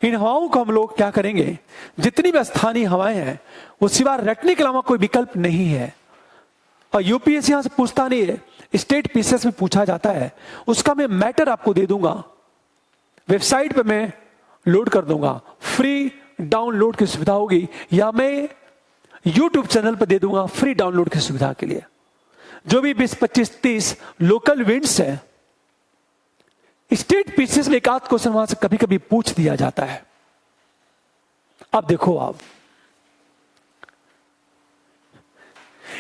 S1: इन हवाओं को हम लोग क्या करेंगे, जितनी भी स्थानीय हवाएं हैं वो सिवा रटने के अलावा कोई विकल्प नहीं है। और यूपीएससी यहां से पूछता नहीं है, स्टेट पीसीएस में पूछा जाता है। उसका मैं मैटर आपको दे दूंगा, वेबसाइट पे मैं लोड कर दूंगा, फ्री डाउनलोड की सुविधा होगी, या मैं यूट्यूब चैनल पर दे दूंगा फ्री डाउनलोड की सुविधा के लिए। जो भी 20, 25, 30 लोकल विंड्स है, स्टेट पीसीएस में एक आध क्वेश्चन वहां से कभी कभी पूछ दिया जाता है। अब देखो आप,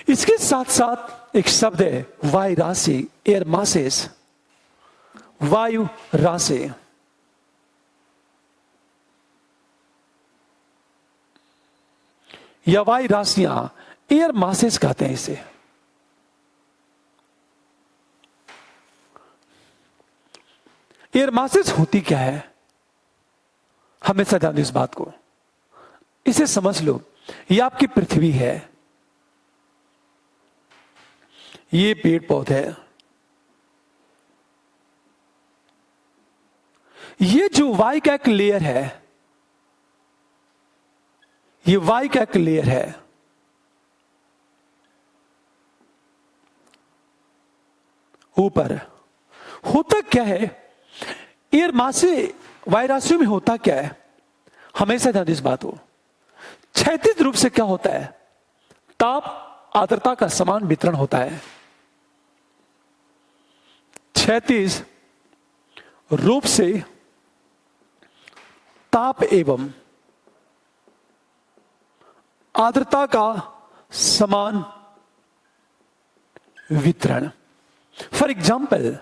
S1: इसके साथ साथ एक शब्द है वायु राशि, एयर मासेस, वायु राशि। या वायु राशियां, एयर मासेस कहते हैं इसे। एयर मासेस होती क्या है? हमेशा ध्यान दो इस बात को, इसे समझ लो। ये आपकी पृथ्वी है, ये पेड़ पौधे है, ये जो वायु का एक लेयर है, ये वायु का एक लेयर है। ऊपर होता क्या है, एयर मासे वायु राशियों में होता क्या है? हमेशा ध्यान इस बात को, क्षैतिज रूप से क्या होता है? ताप आर्द्रता का समान वितरण होता है। क्षैतिज रूप से ताप एवं आर्द्रता का समान वितरण। फॉर एग्जाम्पल,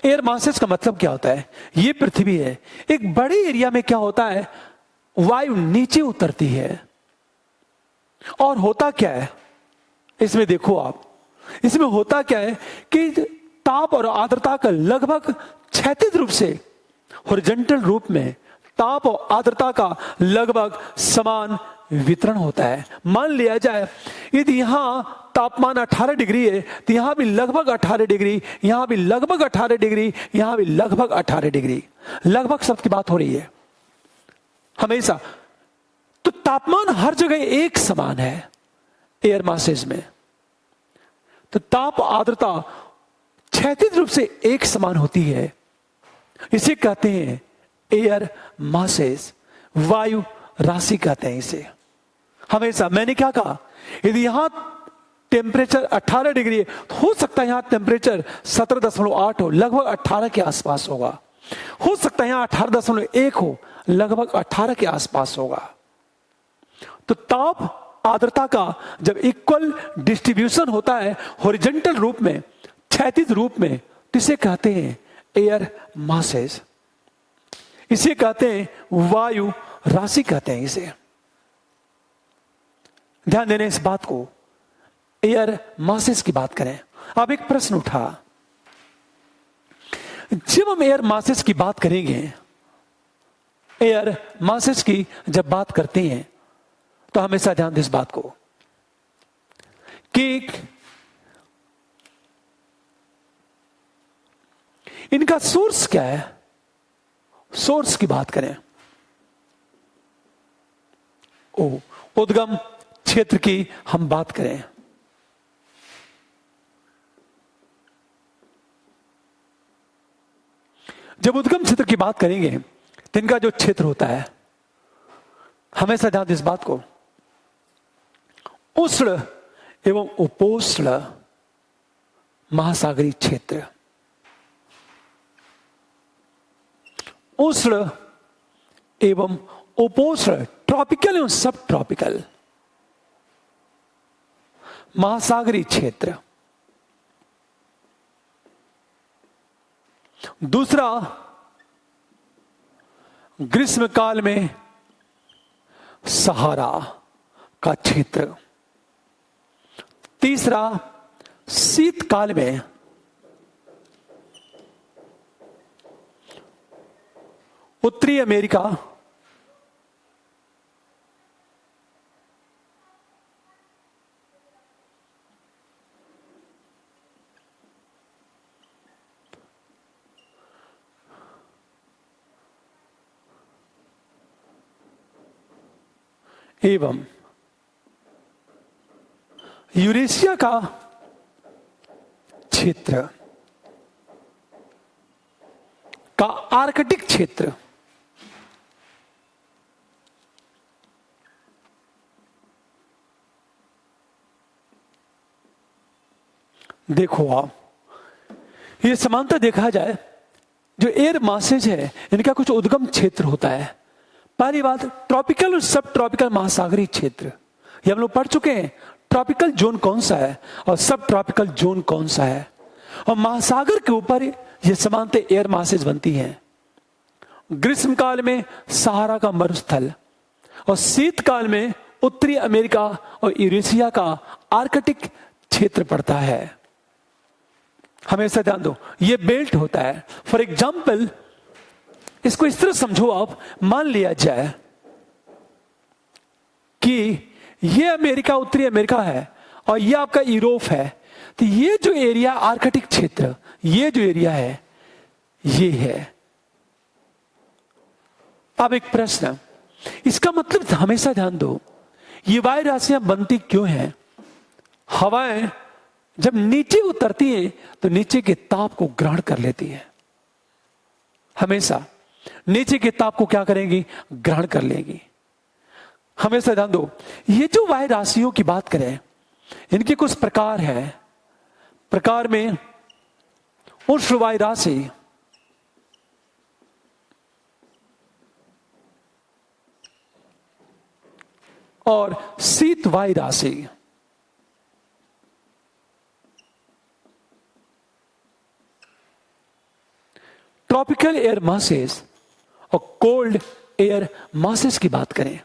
S1: एयर मासेस का मतलब क्या होता है? ये पृथ्वी है, एक बड़े एरिया में क्या होता है, वायु नीचे उतरती है। और होता क्या है इसमें, देखो आप, इसमें होता क्या है कि ताप और आर्द्रता का लगभग क्षैतिज रूप से, हॉरिजॉन्टल रूप में ताप और आर्द्रता का लगभग समान वितरण होता है। मान लिया जाए यदि यहां तापमान 18 डिग्री है तो यहां भी लगभग 18 डिग्री, यहां भी लगभग 18 डिग्री, यहां भी लगभग 18 डिग्री। लगभग शब्द की बात हो रही है हमेशा। तो तापमान हर जगह एक समान है एयर मासेस में। तो ताप आर्द्रता क्षैतिज रूप से एक समान होती है। इसे कहते हैं एयर मासेस, वायु राशि कहते हैं इसे। हमेशा मैंने क्या कहा, यदि यहां टेम्परेचर 18 डिग्री है तो हो सकता है यहां टेम्परेचर 17.8 हो, लगभग 18 के आसपास होगा। हो सकता है यहां 18.1 हो, लगभग 18 के आसपास होगा। तो ताप आर्द्रता का जब इक्वल डिस्ट्रीब्यूशन होता है हॉरिजॉन्टल रूप में, क्षैतिज रूप में, तो इसे कहते हैं एयर मासेस। इसे कहते हैं वायु राशि कहते हैं इसे। ध्यान देने इस बात को, एयर मासेस की बात करें। अब एक प्रश्न उठा, जब हम एयर मासेस की बात करेंगे, एयर मासेस की जब बात करते हैं तो हमेशा ध्यान दें इस बात को कि इनका सोर्स क्या है? सोर्स की बात करें, उद्गम क्षेत्र की हम बात करें, जब उद्गम क्षेत्र की बात करेंगे तो इनका जो क्षेत्र होता है, हमेशा ध्यान दें इस बात को, उष्ण एवं उपोष्ण महासागरीय क्षेत्र, उष्ण एवं उपोष्ण, ट्रॉपिकल एवं सब ट्रॉपिकल महासागरीय क्षेत्र। दूसरा, ग्रीष्म काल में सहारा का क्षेत्र। तीसरा, शीतकाल में उत्तरी अमेरिका एवं यूरेशिया का क्षेत्र का आर्कटिक क्षेत्र। देखो आप, ये समानता देखा जाए, जो एयर मासेज है इनका कुछ उद्गम क्षेत्र होता है। पहली बात, ट्रॉपिकल और सब ट्रॉपिकल महासागरीय क्षेत्र, ये हम लोग पढ़ चुके हैं। ट्रॉपिकल जोन कौन सा है और सब ट्रॉपिकल जोन कौन सा है, और महासागर के ऊपर ये समानता एयर मासेज बनती है। ग्रीष्म काल में सहारा का मरुस्थल और शीतकाल में उत्तरी अमेरिका और यूरेशिया का आर्कटिक क्षेत्र पड़ता है। हमेशा ध्यान दो, ये बेल्ट होता है। फॉर एग्जाम्पल, इसको इस तरह समझो आप, मान लिया जाए कि ये अमेरिका उत्तरी अमेरिका है और ये आपका यूरोप है, तो ये जो एरिया आर्कटिक क्षेत्र, ये जो एरिया है ये है। अब एक प्रश्न, इसका मतलब हमेशा ध्यान दो, ये वायु राशियां बनती क्यों हैं? हवाएं जब नीचे उतरती हैं तो नीचे के ताप को ग्रहण कर लेती है। हमेशा नीचे के ताप को क्या करेंगी? ग्रहण कर लेगी। हमेशा ध्यान दो, ये जो वायु राशियों की बात करें, इनके कुछ प्रकार हैं। प्रकार में उष्ण वायु राशि, और शीत वायु राशि। ट्रॉपिकल एयर मासेस और कोल्ड एयर मासेस की बात करें,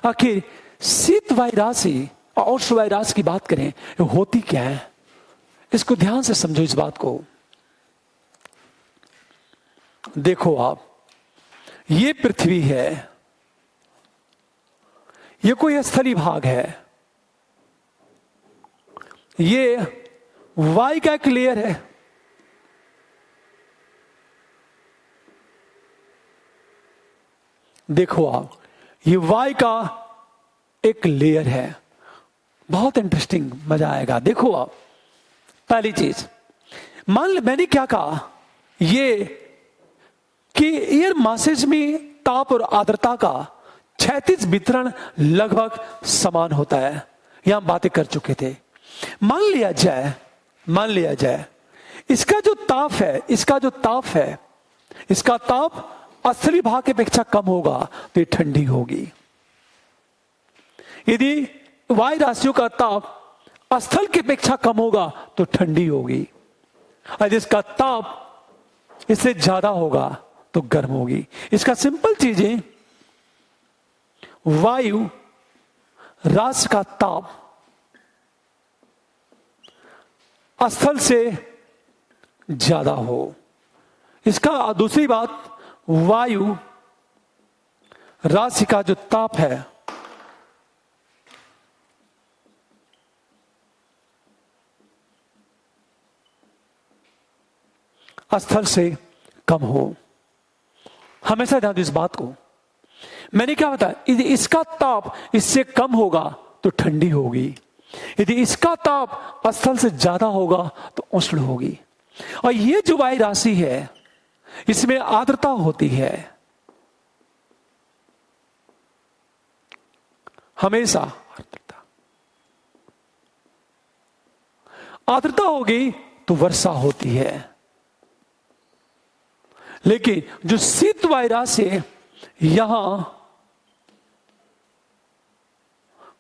S1: आखिर शीत वायु राशि और उष्ण वायु राशि की बात करें, होती क्या है? इसको ध्यान से समझो इस बात को। देखो आप, ये पृथ्वी है, ये कोई स्थलीय भाग है, ये वायु का एक लेयर है, देखो आप, ये वायु का एक लेयर है। बहुत इंटरेस्टिंग, मजा आएगा। देखो आप, पहली चीज, मैंने क्या कहा, ये कि एयर मासेज में ताप और आर्द्रता का क्षैतिज वितरण लगभग समान होता है। यहां बातें कर चुके थे। मान लिया जाए इसका जो ताप है, इसका ताप असली भाग की अपेक्षा कम होगा तो ये ठंडी होगी। यदि वायु राशियों का ताप स्थल की अपेक्षा कम होगा तो ठंडी होगी, और जिसका ताप इससे ज्यादा होगा तो गर्म होगी। इसका सिंपल चीज है, वायु राशि का ताप स्थल से ज्यादा हो। इसका दूसरी बात, वायु राशि का जो ताप है स्थल से कम हो। हमेशा ध्यान दो इस बात को। मैंने क्या बताया, यदि इसका ताप इससे कम होगा तो ठंडी होगी, यदि इसका ताप स्थल से ज्यादा होगा तो उष्ण होगी। और ये जो वायु राशि है इसमें आर्द्रता होती है, हमेशा आर्द्रता होगी तो वर्षा होती है। लेकिन जो शीत वायु राशि है यहां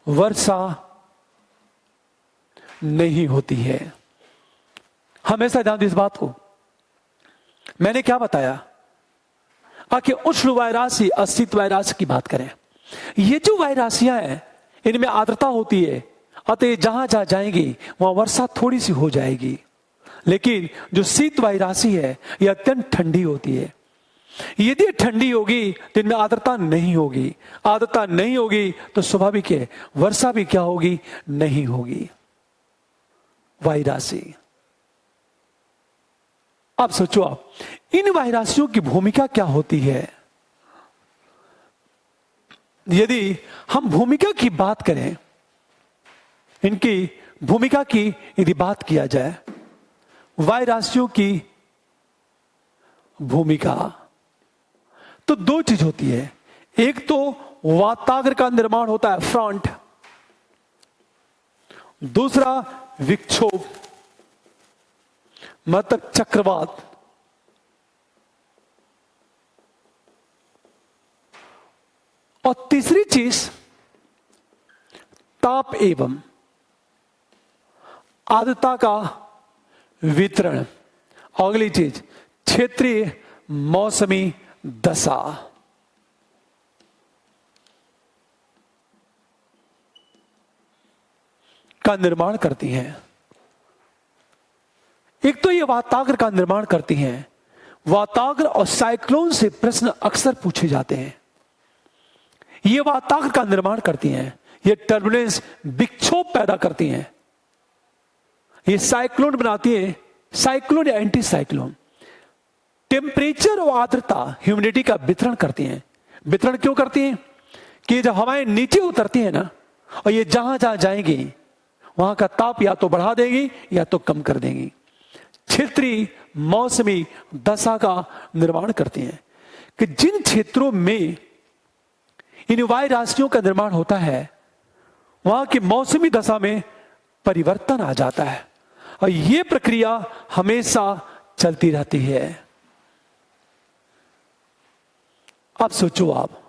S1: वर्षा नहीं होती है। हमेशा ध्यान दो इस बात को। मैंने क्या बताया, आखिर उष्ण वायु राशि और शीत वायु राशि की बात करें, ये जो वायु राशियां हैं इनमें आर्द्रता होती है, अतः जहां जहां जाएंगी वहां वर्षा थोड़ी सी हो जाएगी। लेकिन जो शीत वायु राशि है यह अत्यंत ठंडी होती है। यदि ठंडी होगी तो इनमें आर्द्रता नहीं होगी, आर्द्रता नहीं होगी तो स्वाभाविक है वर्षा भी क्या होगी, नहीं होगी। वायु राशि, अब सोचो आप इन वायु राशियों की भूमिका क्या होती है। यदि हम भूमिका की बात करें, इनकी भूमिका की यदि बात किया जाए, वायु राशियों की भूमिका तो दो चीज होती है। एक तो वाताग्र का निर्माण होता है, फ्रंट, दूसरा विक्षोभ मतलब चक्रवात, और तीसरी चीज ताप एवं आर्द्रता का वितरण। अगली चीज क्षेत्रीय मौसमी दशा। का निर्माण करती हैं। एक तो ये वाताग्र का निर्माण करती हैं। वाताग्र और साइक्लोन से प्रश्न अक्सर पूछे जाते हैं। ये वाताग्र का निर्माण करती हैं, ये टर्बुलेंस विक्षोभ पैदा करती हैं, ये साइक्लोन बनाती है, साइक्लोन या एंटी साइक्लोन। टेम्परेचर और आर्द्रता ह्यूमिडिटी का वितरण करती हैं। वितरण क्यों करती हैं कि जब हवाएं नीचे उतरती हैं ना, और ये जहां जहां जाएंगी वहां का ताप या तो बढ़ा देंगी या तो कम कर देंगी। क्षेत्रीय मौसमी दशा का निर्माण करती हैं कि जिन क्षेत्रों में इन वायु राशियों का निर्माण होता है वहां की मौसमी दशा में परिवर्तन आ जाता है, और यह प्रक्रिया हमेशा चलती रहती है। अब सोचो आप,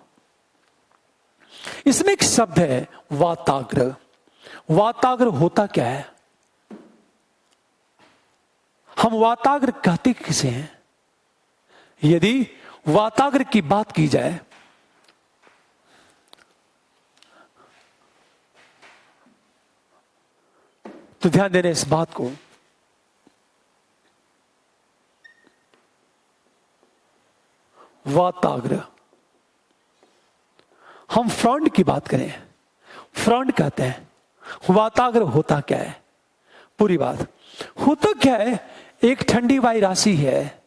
S1: इसमें एक शब्द है वाताग्र। वाताग्र होता क्या है? हम वाताग्र कहते किसे हैं? यदि वाताग्र की बात की जाए तो ध्यान देना इस बात को, वाताग्र हम फ्रंट की बात करें, फ्रंट कहते हैं। वाताग्र होता क्या है? पूरी बात होता क्या है, एक ठंडी वायु राशि है,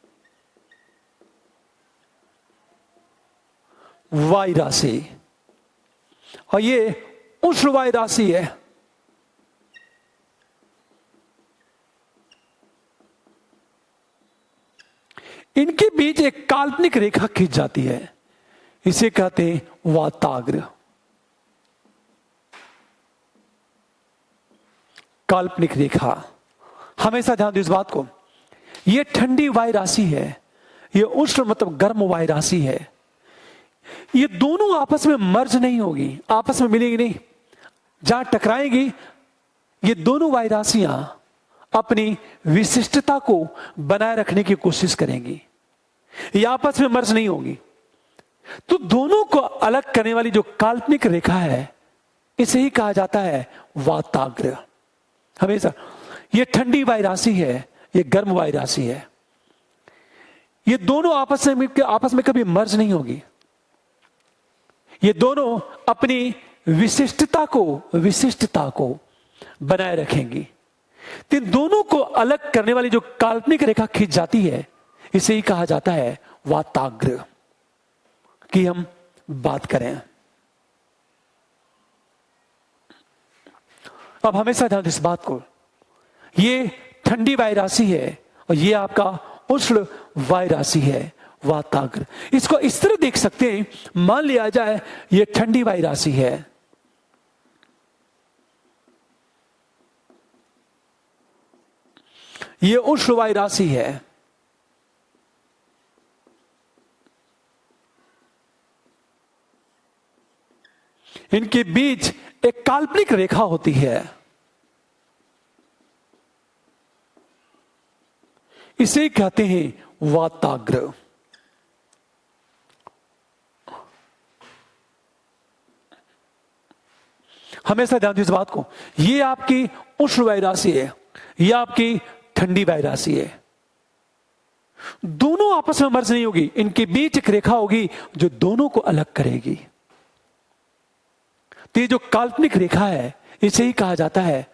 S1: वायु राशि, और ये उष्ण वायु राशि है। इनके बीच एक काल्पनिक रेखा खींच जाती है, इसे कहते हैं वाताग्र। काल्पनिक रेखा, हमेशा ध्यान दो इस बात को। यह ठंडी वायु राशि है, यह उष्ण मतलब गर्म वायु राशि है। ये दोनों आपस में मर्ज नहीं होगी, आपस में मिलेंगी नहीं। जहां टकराएंगी ये दोनों वायु राशियां अपनी विशिष्टता को बनाए रखने की कोशिश करेंगी, ये आपस में मर्ज नहीं होगी। तो दोनों को अलग करने वाली जो काल्पनिक रेखा है इसे ही कहा जाता है वाताग्र। हमेशा ये ठंडी वायु राशि है, ये गर्म वायु राशि है, ये दोनों आपस में कभी मर्ज नहीं होगी। ये दोनों अपनी विशिष्टता को बनाए रखेंगी। तो इन दोनों को अलग करने वाली जो काल्पनिक रेखा खींच जाती है इसे ही कहा जाता है वाताग्र। की हम बात करें। अब हमेशा ध्यान दें इस बात को, ये ठंडी वायु राशि है और ये आपका उष्ण वायु राशि है, वाताग्र। इसको इस तरह देख सकते हैं, मान लिया जाए ये ठंडी वायु राशि है, ये उष्ण वायु राशि है, इनके बीच एक काल्पनिक रेखा होती है, इसे कहते हैं वाताग्र। हमेशा ध्यान दीजिए इस बात को, ये आपकी उष्ण वायु राशि है, ये आपकी ठंडी वायु राशि है। दोनों आपस में मर्ज नहीं होगी, इनके बीच एक रेखा होगी जो दोनों को अलग करेगी। तो ये जो काल्पनिक रेखा है इसे ही कहा जाता है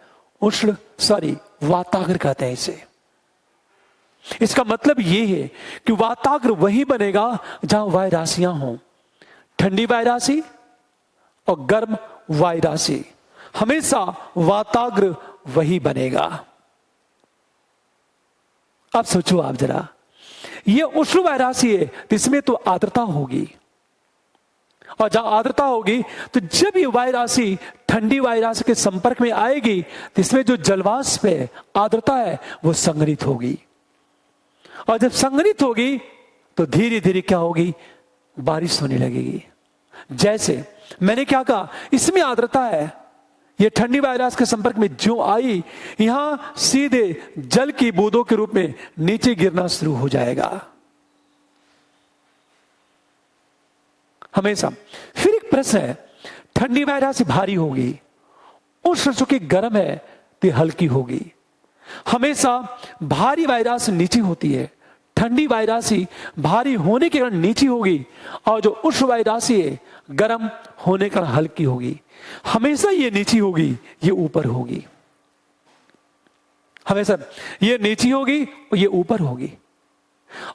S1: वाताग्र कहते हैं इसे। इसका मतलब ये है कि वाताग्र वही बनेगा जहां वायु राशियां हों, ठंडी वायु राशि और गर्म वायु राशि, हमेशा वाताग्र वही बनेगा। अब सोचो आप जरा, ये उष्ण वायु राशि है तो इसमें तो आर्द्रता होगी, और जहां आर्द्रता होगी तो जब ये वायु राशि ठंडी वायु राशि के संपर्क में आएगी तो इसमें जो जलवाष्प है, आर्द्रता है, वो संग्रहित होगी, और जब संग्रहित होगी तो धीरे धीरे क्या होगी, बारिश होने लगेगी। जैसे मैंने क्या कहा, इसमें आर्द्रता है, ये ठंडी वायु राशि के संपर्क में जो आई, यहां सीधे जल की बूंदों के रूप में नीचे गिरना शुरू हो जाएगा हमेशा। फिर एक प्रश्न है, ठंडी वायु राशि भारी होगी, उष्ण चूंकि गर्म है तो हल्की होगी। हमेशा भारी वायु राशि नीचे होती है, ठंडी वायु राशि भारी होने के कारण नीची होगी, और जो उष्ण वायु राशि है गर्म होने के कारण हल्की होगी। हमेशा ये नीची होगी, ये ऊपर होगी, हमेशा ये नीची होगी और ये ऊपर होगी।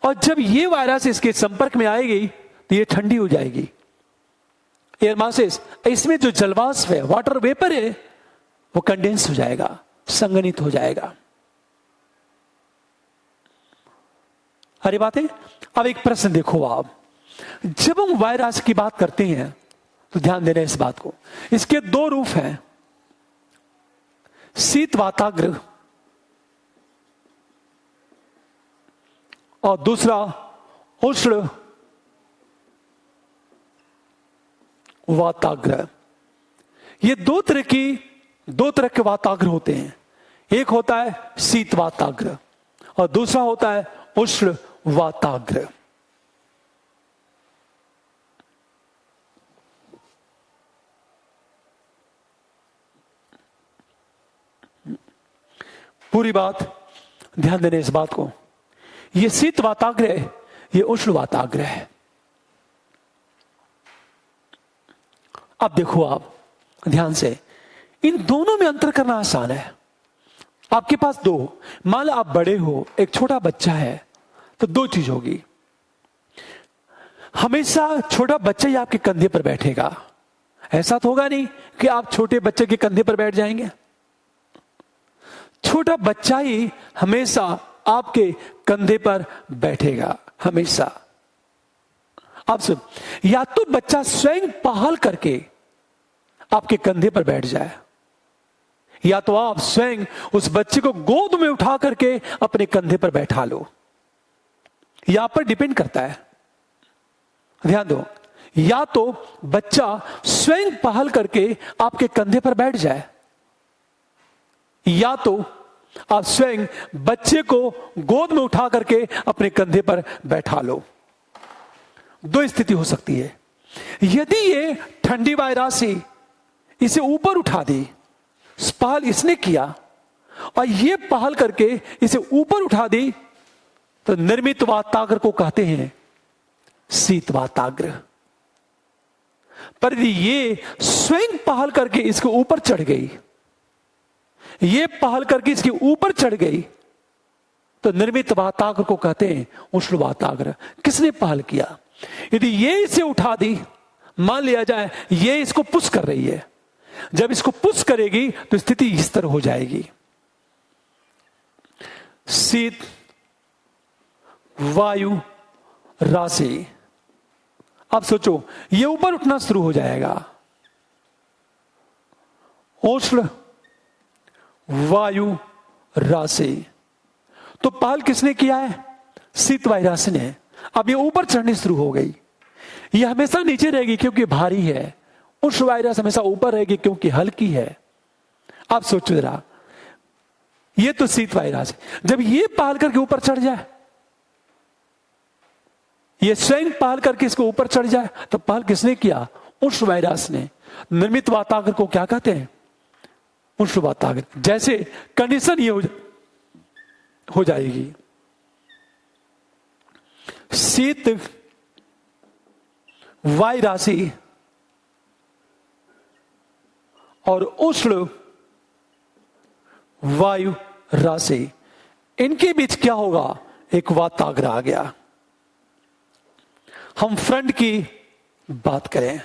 S1: और जब ये वायु राशि इसके संपर्क में आएगी तो ये ठंडी हो जाएगी, एयर मासेस, इसमें जो जलवाष्प है, वाटर वेपर है, वो कंडेंस हो जाएगा, संघनित हो जाएगा। हरी बात है। अब एक प्रश्न देखो आप, जब हम वायु राशि की बात करते हैं तो ध्यान देना इस बात को, इसके दो रूप हैं, शीत वाताग्र और दूसरा उष्ण वाताग्र। ये दो तरह के वाताग्र होते हैं, एक होता है शीत वाताग्र और दूसरा होता है उष्ण वाताग्र। पूरी बात ध्यान देने इस बात को, ये शीत वाताग्र है, ये उष्ण वाताग्र है। अब देखो आप ध्यान से, इन दोनों में अंतर करना आसान है। आपके पास दो, मान लो आप बड़े हो, एक छोटा बच्चा है, तो दो चीज होगी, हमेशा छोटा बच्चा ही आपके कंधे पर बैठेगा। ऐसा तो होगा नहीं कि आप छोटे बच्चे के कंधे पर बैठ जाएंगे, छोटा बच्चा ही हमेशा आपके कंधे पर बैठेगा, हमेशा। आप सुन, या तो बच्चा स्वयं पहल करके आपके कंधे पर बैठ जाए, या तो आप स्वयं उस बच्चे को गोद में उठा करके अपने कंधे पर बैठा लो। यहां पर डिपेंड करता है, ध्यान दो, या तो बच्चा स्वयं पहल करके आपके कंधे पर बैठ जाए, या तो आप स्वयं बच्चे को गोद में उठा करके अपने कंधे पर बैठा लो। दो स्थिति हो सकती है। यदि ये ठंडी वायु राशि इसे ऊपर उठा दी, पहल इसने किया, और ये पहल करके इसे ऊपर उठा दी, तो निर्मित वाताग्र को कहते हैं शीत वाताग्र। पर यदि ये स्वयं पहल करके इसके ऊपर चढ़ गई, ये पहल करके इसके ऊपर चढ़ गई, तो निर्मित वाताग्र को कहते हैं उष्ण वाताग्र। किसने पहल किया? यदि ये इसे उठा दी, मान लिया जाए ये इसको पुश कर रही है, जब इसको पुश करेगी तो स्थिति इस तरह हो जाएगी। शीत वायु राशि। अब सोचो ये ऊपर उठना शुरू हो जाएगा। उष्ण वायु राशि। तो पहल किसने किया है? शीत वायु राशि ने। अब ये ऊपर चढ़नी शुरू हो गई। ये हमेशा नीचे रहेगी क्योंकि भारी है। उष्ण वायु राशि हमेशा ऊपर रहेगी क्योंकि हल्की है। आप सोचो जरा, ये तो शीत वायु राशि, जब ये पहल करके ऊपर चढ़ जाए, ये स्वयं पहल करके इसको ऊपर चढ़ जाए, तो पहल किसने किया? उष्ण वायु राशि ने। निर्मित वाताग्र को क्या कहते हैं? उष्ण वाताग्र। जैसे कंडीशन ये हो जाएगी, शीत वायु राशि और उष्ण वायु राशि, इनके बीच क्या होगा? एक वाताग्र आ गया। हम फ्रंट की बात करें,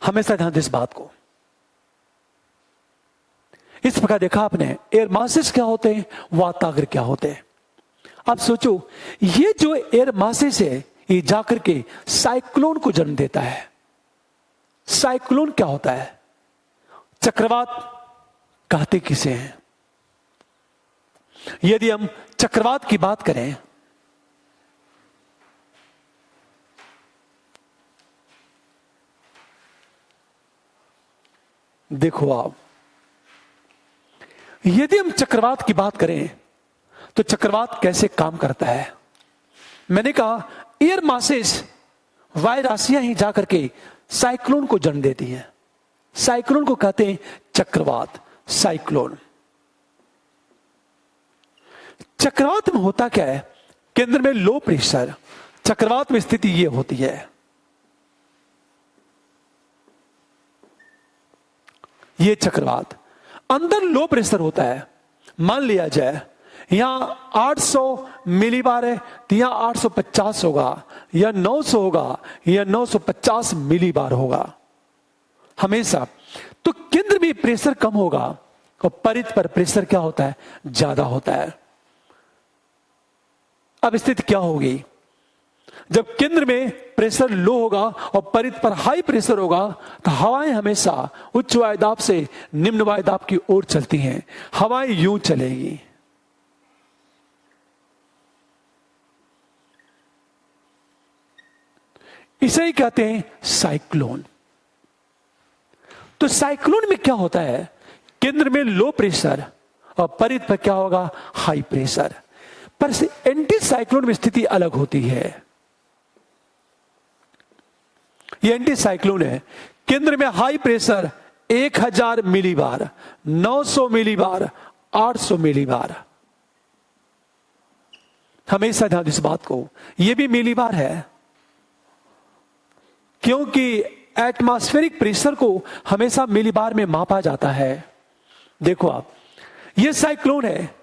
S1: हमेशा ध्यान दें इस बात को। इस प्रकार देखा आपने, एयर मासेस क्या होते हैं, वाताग्र क्या होते हैं। अब सोचो ये जो एयर मासेस है ये जाकर के साइक्लोन को जन्म देता है। साइक्लोन क्या होता है? चक्रवात कहते किसे हैं? यदि हम चक्रवात की बात करें, देखो आप, यदि हम चक्रवात की बात करें तो चक्रवात कैसे काम करता है? मैंने कहा एयर मासेस वायु राशियां ही जाकर के साइक्लोन को जन्म देती हैं। साइक्लोन को कहते हैं चक्रवात, साइक्लोन। चक्रवात में होता क्या है? केंद्र में लो प्रेशर। चक्रवात में स्थिति यह होती है, ये चक्रवात अंदर लो प्रेशर होता है। मान लिया जाए यहां 800 मिलीबार है तो यहां 850 होगा, या 900 होगा, या 950 मिलीबार होगा हमेशा। तो केंद्र में प्रेशर कम होगा और परिध पर प्रेशर क्या होता है? ज्यादा होता है। अब स्थिति क्या होगी? जब केंद्र में प्रेशर लो होगा और परिध पर हाई प्रेशर होगा तो हवाएं हमेशा उच्च वायुदाब से निम्न वायुदाब की ओर चलती हैं। हवाएं यूं चलेगी, इसे ही कहते हैं साइक्लोन। तो साइक्लोन में क्या होता है? केंद्र में लो प्रेशर और परिध पर क्या होगा? High pressure. पर एंटी साइक्लोन में स्थिति अलग होती है। ये एंटी साइक्लोन है, केंद्र में high pressure 1000 millibar, 900 millibar, 800 millibar. हमेशा ध्यान इस बात को, यह भी मिलीबार है क्योंकि एटमॉस्फेरिक प्रेशर को हमेशा मिलीबार में मापा जाता है। देखो आप, यह साइक्लोन है,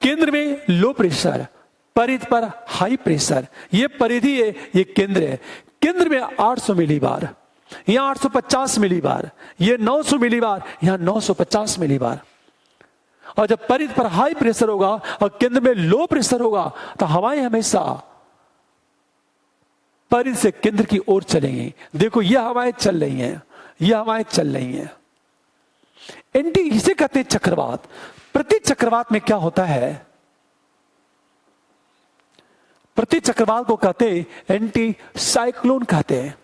S1: केंद्र में लो प्रेशर, परिध पर हाई प्रेशर। यह परिधि है, यह केंद्र है। केंद्र में 800 मिलीबार, यहां 850 मिलीबार, यह 900 मिलीबार, यहां 950 मिलीबार। और जब परिध पर हाई प्रेशर होगा और केंद्र में लो प्रेशर होगा तो हवाएं हमेशा परिध से केंद्र की ओर चलेंगी। देखो यह हवाएं चल रही हैं, यह हवाएं चल रही हैं। एंटी, इसे कहते हैं चक्रवात। प्रति चक्रवात में क्या होता है? प्रति चक्रवात को कहते हैं एंटी साइक्लोन कहते हैं।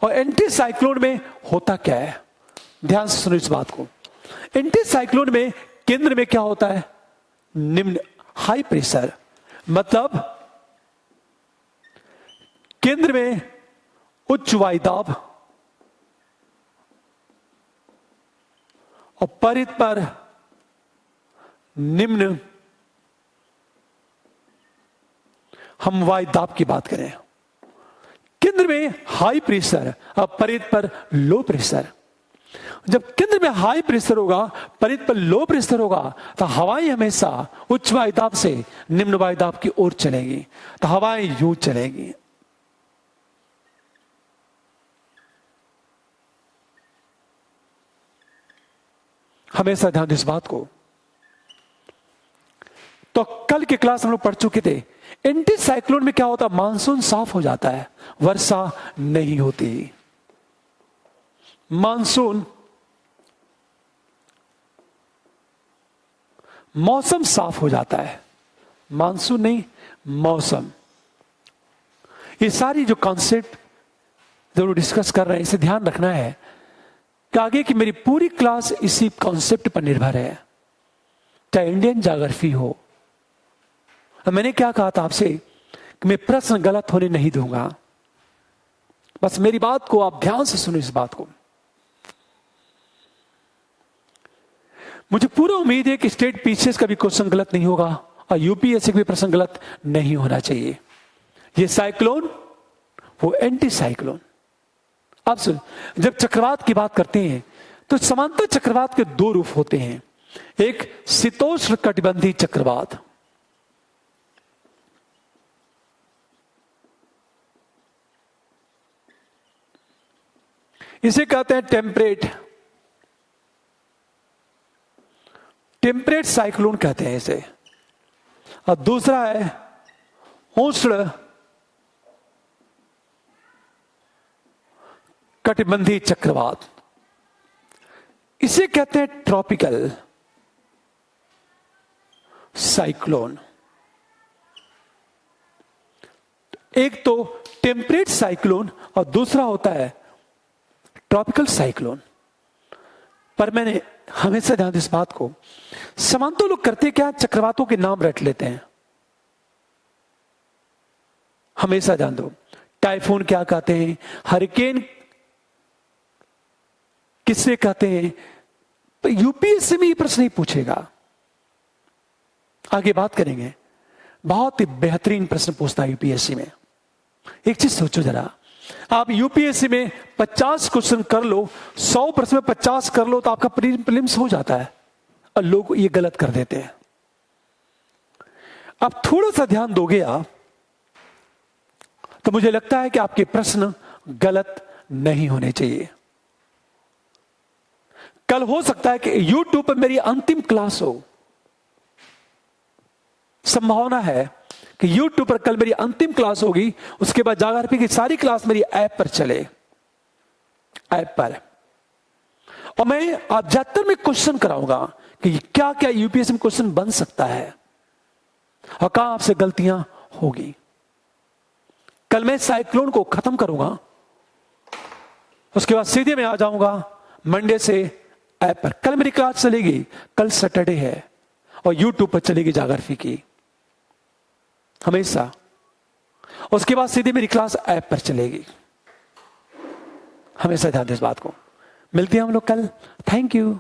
S1: और एंटी साइक्लोन में होता क्या है? ध्यान से सुनो इस बात को। एंटी साइक्लोन में केंद्र में क्या होता है? निम्न हाई प्रेशर, मतलब केंद्र में उच्च वायुदाब और परिध पर निम्न, हम वायुदाब की बात करें। केंद्र में हाई प्रेशर और परिध पर लो प्रेशर। जब केंद्र में हाई प्रेशर होगा, परिध पर लो प्रेशर होगा, तो हवाएं हमेशा उच्च वायुदाब से निम्न वायुदाब की ओर चलेंगी। तो हवाएं यूं चलेंगी। हमेशा ध्यान दें इस बात को। तो कल की क्लास हम लोग पढ़ चुके थे, एंटी साइक्लोन में क्या होता है, मानसून साफ हो जाता है, वर्षा नहीं होती। मानसून, मौसम साफ हो जाता है, मानसून नहीं, मौसम। ये सारी जो कॉन्सेप्ट जरूर डिस्कस कर रहे हैं, इसे ध्यान रखना है कि आगे की मेरी पूरी क्लास इसी कॉन्सेप्ट पर निर्भर है, चाहे इंडियन ज्योग्राफी हो। मैंने क्या कहा था आपसे कि मैं प्रश्न गलत होने नहीं दूंगा, बस मेरी बात को आप ध्यान से सुनो। इस बात को मुझे पूरा उम्मीद है कि स्टेट पीसीएस का भी क्वेश्चन गलत नहीं होगा और यूपीएससी का भी प्रश्न गलत नहीं होना चाहिए। ये साइक्लोन, वो एंटी साइक्लोन। अब सुन, जब चक्रवात की बात करते हैं तो समांतर चक्रवात के दो रूप होते हैं। एक शीतोष्ण कटिबंधीय चक्रवात, इसे कहते हैं टेम्परेट साइक्लोन कहते हैं इसे। और दूसरा है उष्ण कटिबंधीय चक्रवात, इसे कहते हैं ट्रॉपिकल साइक्लोन। एक तो टेम्परेट साइक्लोन और दूसरा होता है ट्रॉपिकल साइक्लोन। पर मैंने हमेशा ध्यान इस बात को, समांतर लोग करते क्या, चक्रवातों के नाम रट लेते हैं। हमेशा ध्यान दो, टाइफून क्या कहते हैं, हरिकेन किससे कहते हैं। तो यूपीएससी में ये प्रश्न नहीं पूछेगा, आगे बात करेंगे। बहुत ही बेहतरीन प्रश्न पूछता है यूपीएससी में। एक चीज सोचो जरा, आप यूपीएससी में 50 क्वेश्चन कर लो, 100 प्रश्न में 50 कर लो, तो आपका प्रीलिम्स हो जाता है। और लोग ये गलत कर देते हैं। आप थोड़ा सा ध्यान दोगे आप, तो मुझे लगता है कि आपके प्रश्न गलत नहीं होने चाहिए। कल हो सकता है कि YouTube पर मेरी अंतिम क्लास हो, संभावना है कि YouTube पर कल मेरी अंतिम क्लास होगी। उसके बाद ज्योग्राफी की सारी क्लास मेरी ऐप पर चले, ऐप पर। और मैं आप ज्यादातर में क्वेश्चन कराऊंगा कि क्या क्या यूपीएससी में क्वेश्चन बन सकता है और कहां आपसे गलतियां होगी। कल मैं साइक्लोन को खत्म करूंगा, उसके बाद सीधे मैं आ जाऊंगा मंडे से ऐप पर। कल मेरी क्लास चलेगी, कल सैटरडे है, और YouTube पर चलेगी ज्योग्राफी की हमेशा। उसके बाद सीधे मेरी क्लास ऐप पर चलेगी। हमेशा ध्यान दें इस बात को। मिलते हैं हम लोग कल। Thank you.